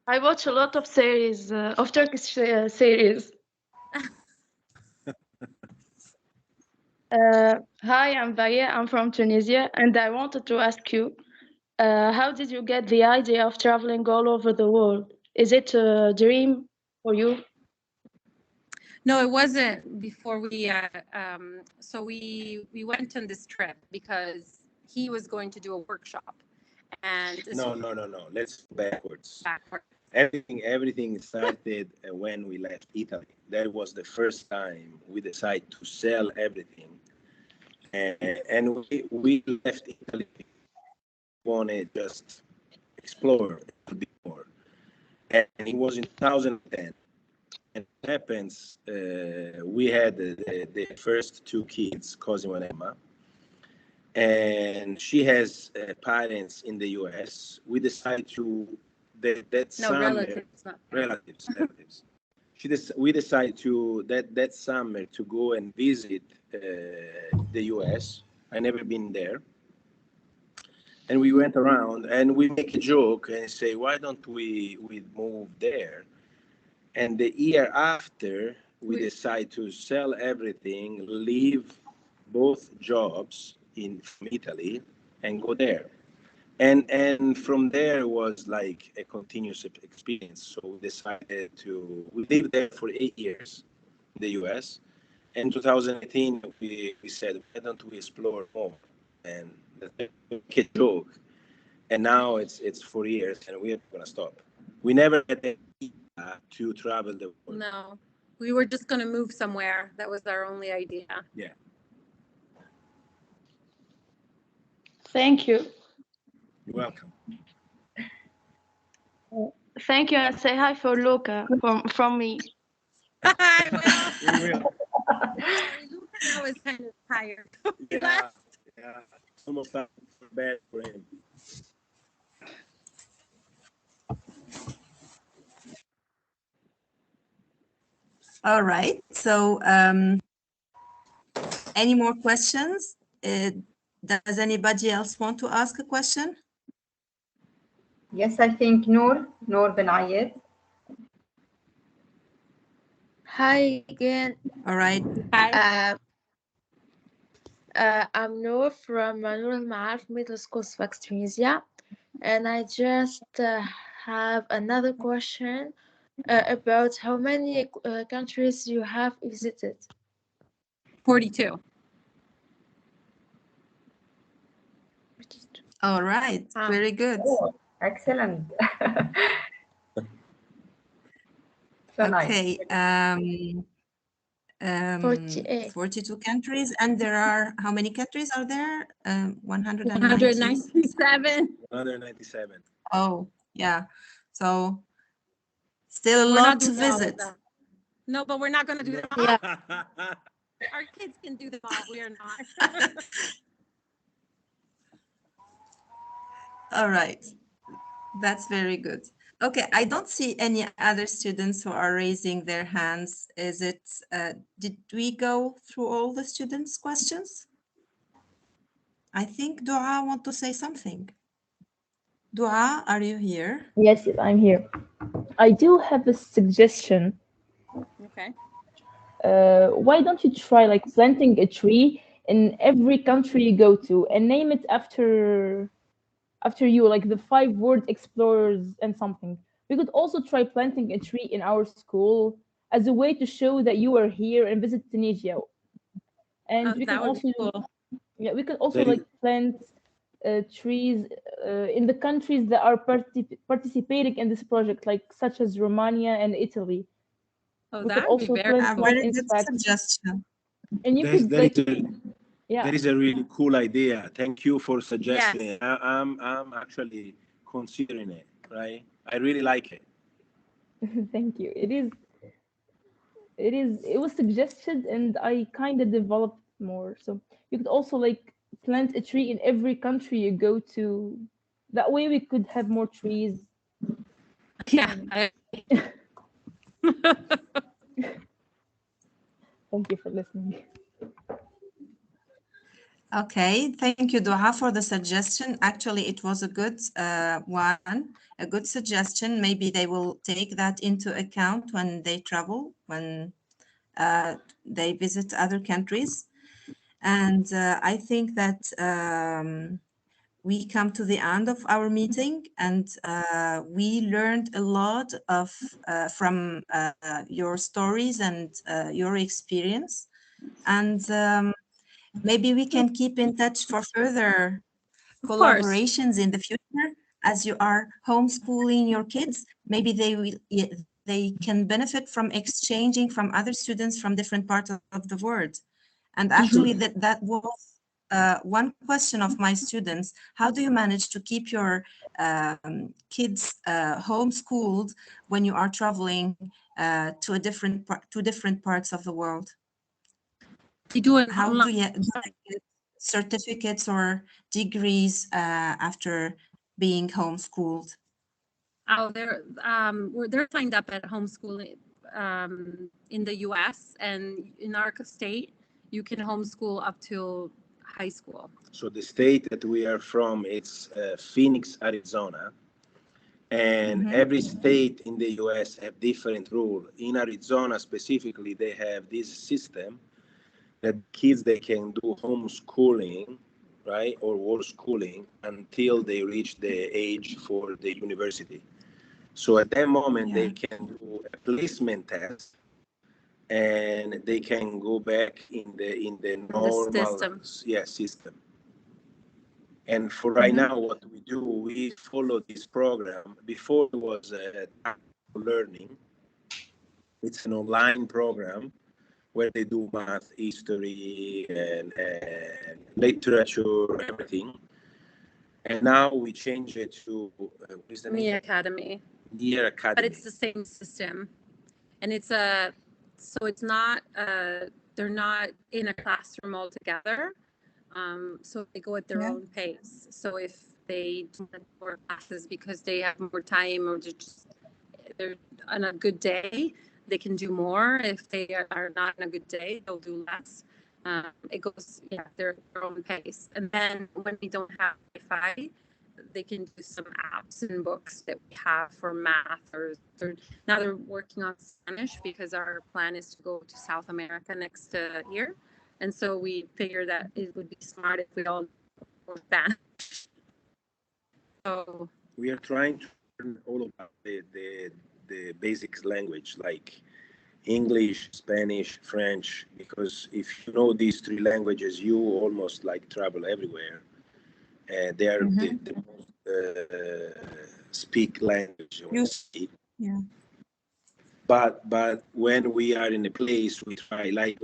I watch a lot of series, of Turkish series. Hi, I'm Baye. I'm from Tunisia, and I wanted to ask you, how did you get the idea of traveling all over the world? Is it a dream for you? No, it wasn't before so we went on this trip because he was going to do a workshop. And No. Let's go backwards. backward. Everything started when we left Italy. That was the first time we decided to sell everything, and we left Italy. We wanted just explore a bit more, and it was in 2010. And it happens, we had the first two kids, Cosimo and Emma, and she has parents in the U.S. We decided to that No, summer relatives, not relatives. We decided to that summer to go and visit the U.S. I never been there, and we went around and we make a joke and say, why don't we move there? And the year after, we decide to sell everything, leave both jobs from Italy, and go there. And from there was like a continuous experience. So we decided we lived there for 8 years in the US. In 2018, we said, why don't we explore more? And that's a joke. And now it's 4 years, and we're gonna stop. We never had the idea to travel the world. No, we were just going to move somewhere. That was our only idea. Yeah. Thank you. You're welcome. Thank you, and say hi for Luca from me. We will. Sorry, Luca now is kind of tired. Yeah. Almost time for bed for him. All right. So any more questions? Does anybody else want to ask a question? Yes, I think Noor Ben Ayed. Hi again. All right. Hi. I'm Noor from Noor Al Maarif Middle School, Sfax, Tunisia, and I just have another question about how many countries you have visited. 42. All right. Very good. Oh, excellent. So Okay. nice. 42 countries, and there are, how many countries are there? 190. 197. 197. Oh, yeah. So still a We're lot not to doing all of visit. them. No, but we're not going to do them all. Yeah. Our kids can do them all. We are not. All right. That's very good. Okay, I don't see any other students who are raising their hands. Is it, did we go through all the students' questions? I think Dua want to say something. Dua, are you here? Yes, I'm here. I do have a suggestion. Okay. Why don't you try like planting a tree in every country you go to and name it after you, like the 5 world explorers and something. We could also try planting a tree in our school as a way to show that you are here and visit Tunisia. And we can that would also be cool. yeah, we can also That like plant trees in the countries that are participating in this project, like such as Romania and Italy. Oh, We could that would be also very plant cool. one Very in good Sfax. suggestion. And you That could like, yeah. is a really cool idea. Thanking you for Yes. suggesting it. I'm actually considering it. right? I really like it. Thank you. It was suggested and I kind of developed more. So you could also like plant a tree in every country you go to. That way we could have more trees. Yeah. Thank you for listening. Okay, thank you, Dua, for the suggestion. Actually, it was a good one, a good suggestion. Maybe they will take that into account when they travel, when they visit other countries. And I think that we come to the end of our meeting, and we learned a lot of from your stories and your experience. And maybe we can keep in touch for further collaborations in the future. As you are homeschooling your kids, maybe they can benefit from exchanging from other students from different parts of the world. And actually that was one question of my students. How do you manage to keep your kids homeschooled when you are traveling to different parts of the world? How do you get certificates or degrees after being homeschooled? Oh, they're signed up at homeschooling in the U.S. and in our state, you can homeschool up till high school. So the state that we are from, it's Phoenix, Arizona. And every state in the US have different rule. In Arizona specifically, they have this system that kids, they can do homeschooling, right, or world schooling until they reach the age for the university. So at that moment, they can do a placement test, and they can go back in the normal system. And for right now, what we do, we follow this program. Before it was learning. It's an online program where they do math, history, and literature, everything. And now we change it to what is the name? Near Academy. Near Academy. But it's the same system, and it's so it's not they're not in a classroom all together. So they go at their own pace. So if they do more classes because they have more time or they're on a good day, they can do more. If they are not on a good day, they'll do less. It goes, their own pace. And then when we don't have Wi-Fi, they can do some apps and books that we have for math. Or now they're working on Spanish because our plan is to go to South America next year. And so we figured that it would be smart if we all go Spanish. So we are trying to learn all about the basic language, like English, Spanish, French, because if you know these three languages, you almost like travel everywhere. And they are the most speak language. But when we are in a place, we try, like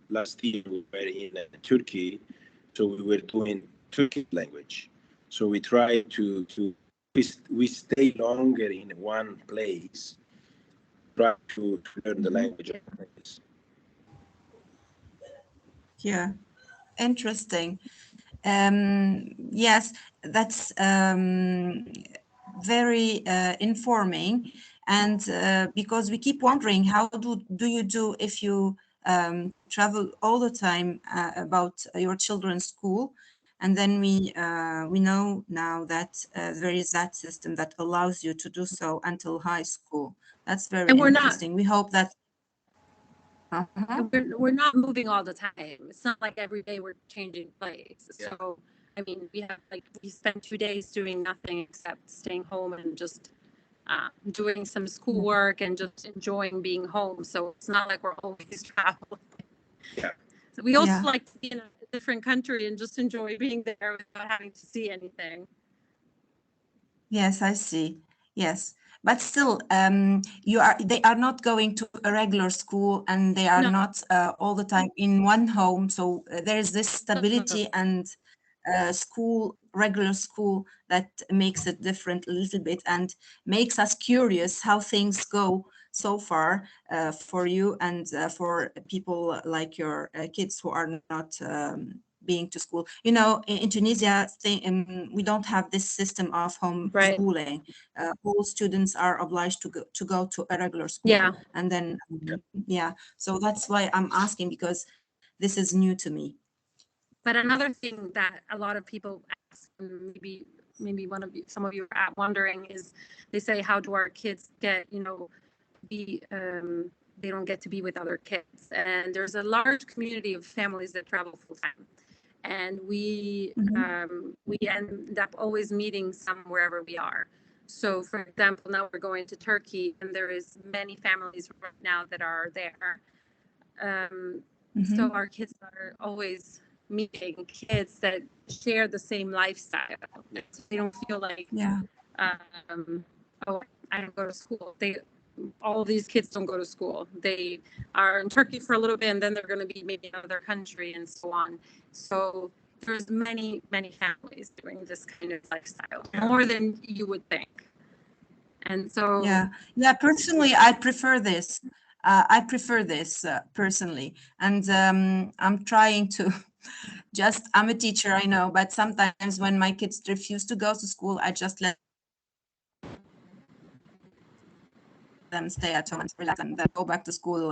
last year we were in Turkey, so we were doing Turkish language. So we try to we stay longer in one place, try to learn the language of the place. Yeah, interesting. Yes, that's very informing. And because we keep wondering, how do you do if you travel all the time about your children's school? And then we know now that there is that system that allows you to do so until high school. That's very interesting. We hope that. We're not moving all the time. It's not like every day we're changing place. So I mean, we spend 2 days doing nothing except staying home and just doing some schoolwork and just enjoying being home. So it's not like we're always traveling. Yeah. So we also like to be in a different country and just enjoy being there without having to see anything. Yes, I see. Yes, but still, they are not going to a regular school, and they are not all the time in one home. So there is this stability and school, regular school, that makes it different a little bit and makes us curious how things go so far for you and for people like your kids who are not being to school. You know, in Tunisia, we don't have this system of homeschooling. All students are obliged to go to a regular school. Yeah. And then, yeah, so that's why I'm asking, because this is new to me. But another thing that a lot of people ask, and maybe some of you are wondering, is they say, how do our kids get, they don't get to be with other kids? And there's a large community of families that travel full time, and we end up always meeting wherever we are. So, for example, now we're going to Turkey, and there is many families right now that are there. So our kids are always meeting kids that share the same lifestyle. They don't feel like, oh, I don't go to school. All these kids don't go to school. They are in Turkey for a little bit, and then they're going to be maybe in another country, and so on. So there's many families doing this kind of lifestyle, more than you would think. And so personally, I prefer this. Personally, and I'm trying to I'm a teacher, I know, but sometimes when my kids refuse to go to school, I just let them stay at home and relax and then go back to school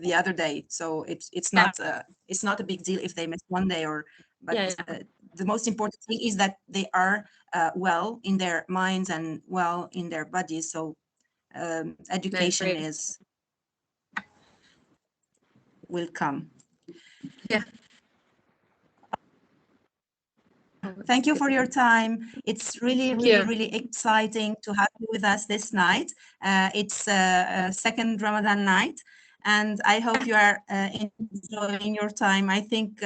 the other day. So it's not a big deal if they miss one day the most important thing is that they are well in their minds and well in their bodies. So education will come. Yeah. Thank you for your time. It's really exciting to have you with us this night. It's a second Ramadan night, and I hope you are enjoying your time. I think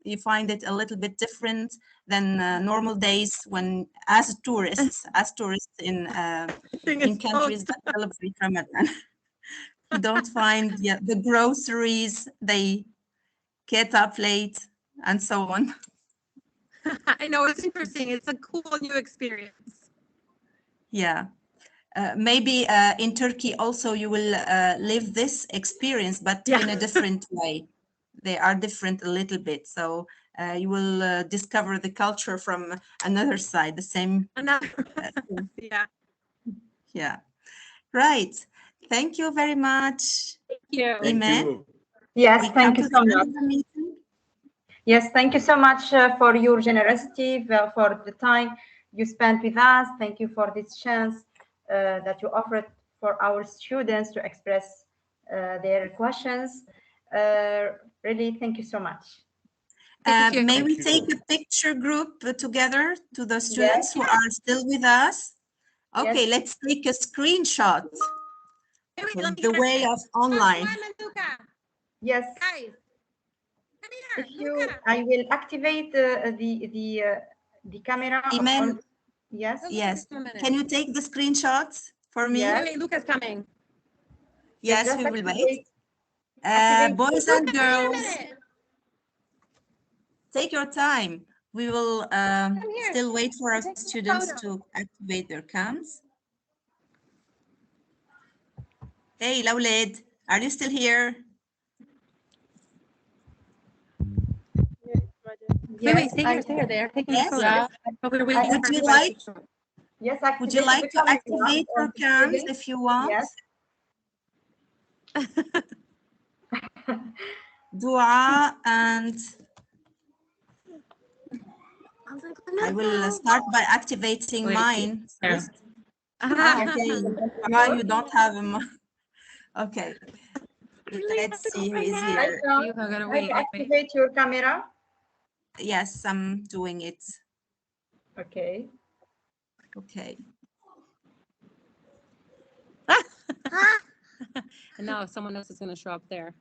you find it a little bit different than normal days when, as tourists in countries that celebrate Ramadan. You don't find the groceries, they get up late, and so on. I know, it's interesting. It's a cool new experience. Yeah. Maybe in Turkey also you will live this experience, but in a different way. They are different a little bit. So you will discover the culture from another side, the same. Yeah. Yeah. Right. Thank you very much. Thank you. Iman. Yes, thank you so much. Yes, thank you so much for your generosity, for the time you spent with us. Thank you for this chance that you offered for our students to express their questions. Really, thank you so much. May we take a picture group together to the students who are still with us? Okay, let's take a screenshot. The way of online. Yes. Guys, if you, I will activate the camera. Iman, yes. Yes. Can you take the screenshots for me? Yes. Wait, Luca's coming. Yes, we will wait. Boys and girls, take your time. We will still wait for our students to activate their cams. Hey, Lauled, are you still here? Wait, stay here. They're taking a photo. We're waiting Would you like? Yes, would you like to activate your cams if you want? Yes. Dua and I will start by activating mine first. Okay, why you don't have them? Okay, let's see who is here. Activate your camera. Yes, I'm doing it. Okay. Okay. And now someone else is going to show up there.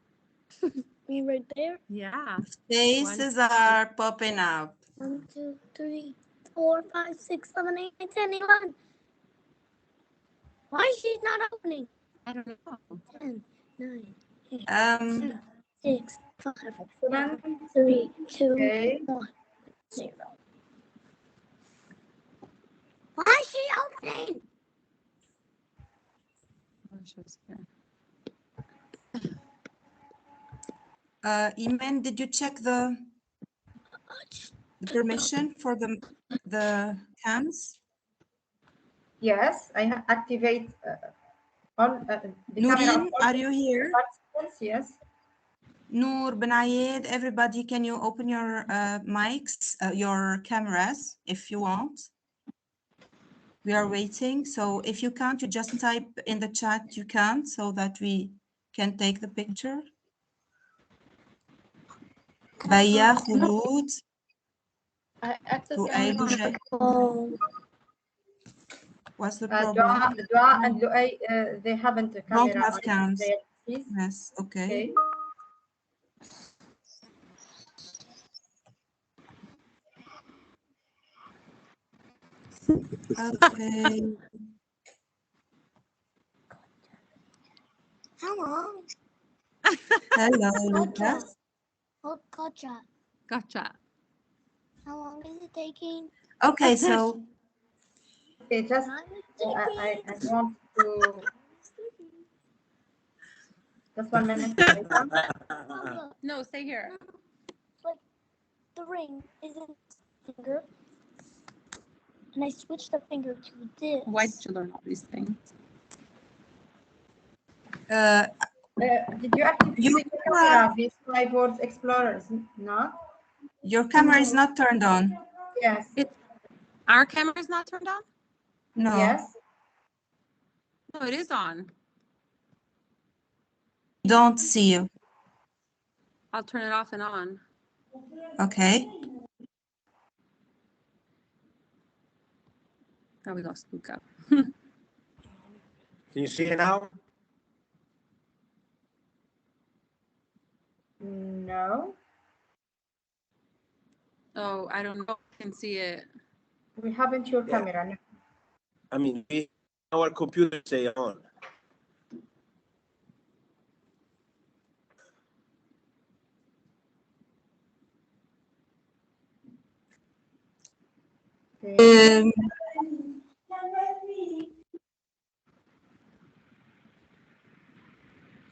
Me right there? Yeah. Faces are popping up. 1, 2, 3, 4, 5, 6, 7, 8, 9, 10, 11. Why is she not opening? I don't know. 10, 9, 8, 7, 6, 5, 4, 3, 2, 1. Why is she opening? Iman, did you check the permission for the cams? Yes, I activate all the camera of Nureen, all are you here? participants. Yes. Noor, Benayed, everybody, can you open your mics, your cameras, if you want? We are waiting. So if you can't, you just type in the chat you can't, so that we can take the picture. Baya, Khulud, I access Lu'ay, camera. Bujay. What's the problem? Dua and Lu'ay, they haven't a Don't camera have on cams. their PCs. Yes, okay. Okay. How long? Hello, Gotcha. Lucas. Oh, gotcha. Gotcha. How long is it taking? Okay, so Okay, just I want to just 1 minute. No, stay here. Like the ring isn't finger, and I switched the finger to this. Why did you learn all these things? Did you activate the camera, these 5worldexplorers? No? Your camera is not turned on. Yes. Our camera is not turned on? No. Yes. No, it is on. Don't see you. I'll turn it off and on. Okay. Oh, we lost Luca. Can you see it now? No. Oh, I don't know. I can see it. We haven't your camera. No. I mean, our computer say on.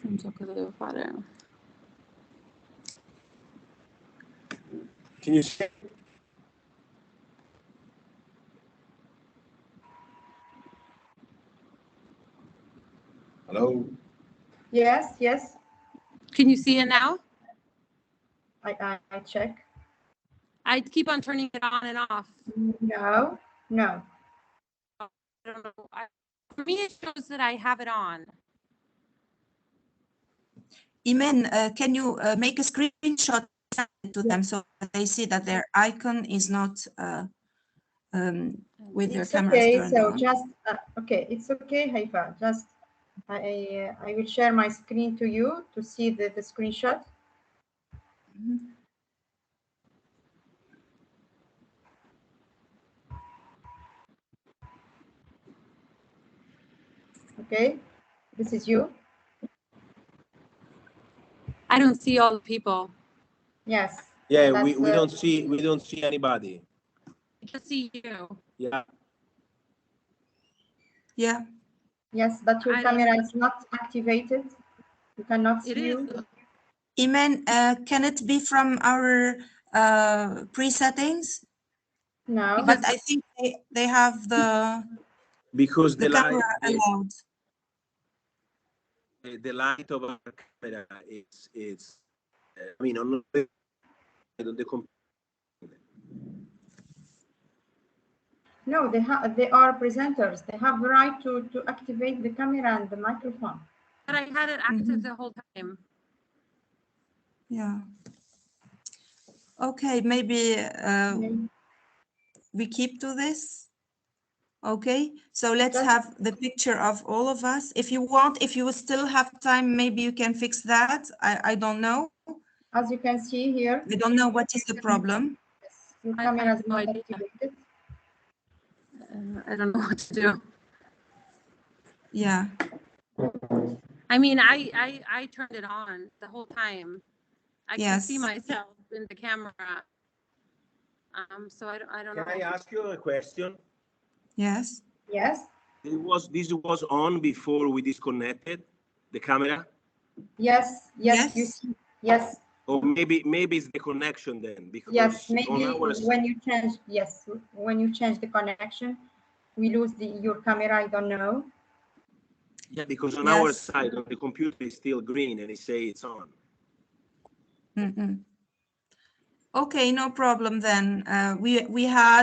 Non so cosa devo fare. Can you see? Hello? Yes, yes. Can you see it now? I check. I keep on turning it on and off. No, no. I don't know. For me, it shows that I have it on. Iman, can you make a screenshot to them so that they see that their icon is not with their It's cameras okay. turned So on? just okay. It's okay, Haifa. Just I will share my screen to you to see the screenshot. Mm-hmm. Okay, this is you. I don't see all the people. Yes. Yeah, we don't see anybody. I just see you. Yeah. Yeah. Yes, but your camera is not activated. You cannot see you. Iman, can it be from our pre-settings? No. But I think they have the the camera allowed. light of our camera is I mean on the computer. No, they are presenters. They have the right to activate the camera and the microphone. But I had it active the whole time. Yeah. Okay, maybe we keep to this. Okay, so let's have the picture of all of us. If you want, if you still have time, maybe you can fix that. I don't know. As you can see here. I don't know what is the problem. Your camera is not idea. activated. I don't know what to do. Yeah. I mean, I turned it on the whole time. I can see Yes. myself in the camera. So I don't Can know. I ask you a question? Yes. Yes. This was on before we disconnected the camera, Yes. Yes. You see. Yes. or maybe it's the connection then, because Yes. on Maybe our when you change. Yes. When you change the connection, we lose your camera. I don't know. yeah, because on our Yes. side on the computer it's still green and it say it's on. Okay, no problem then. We had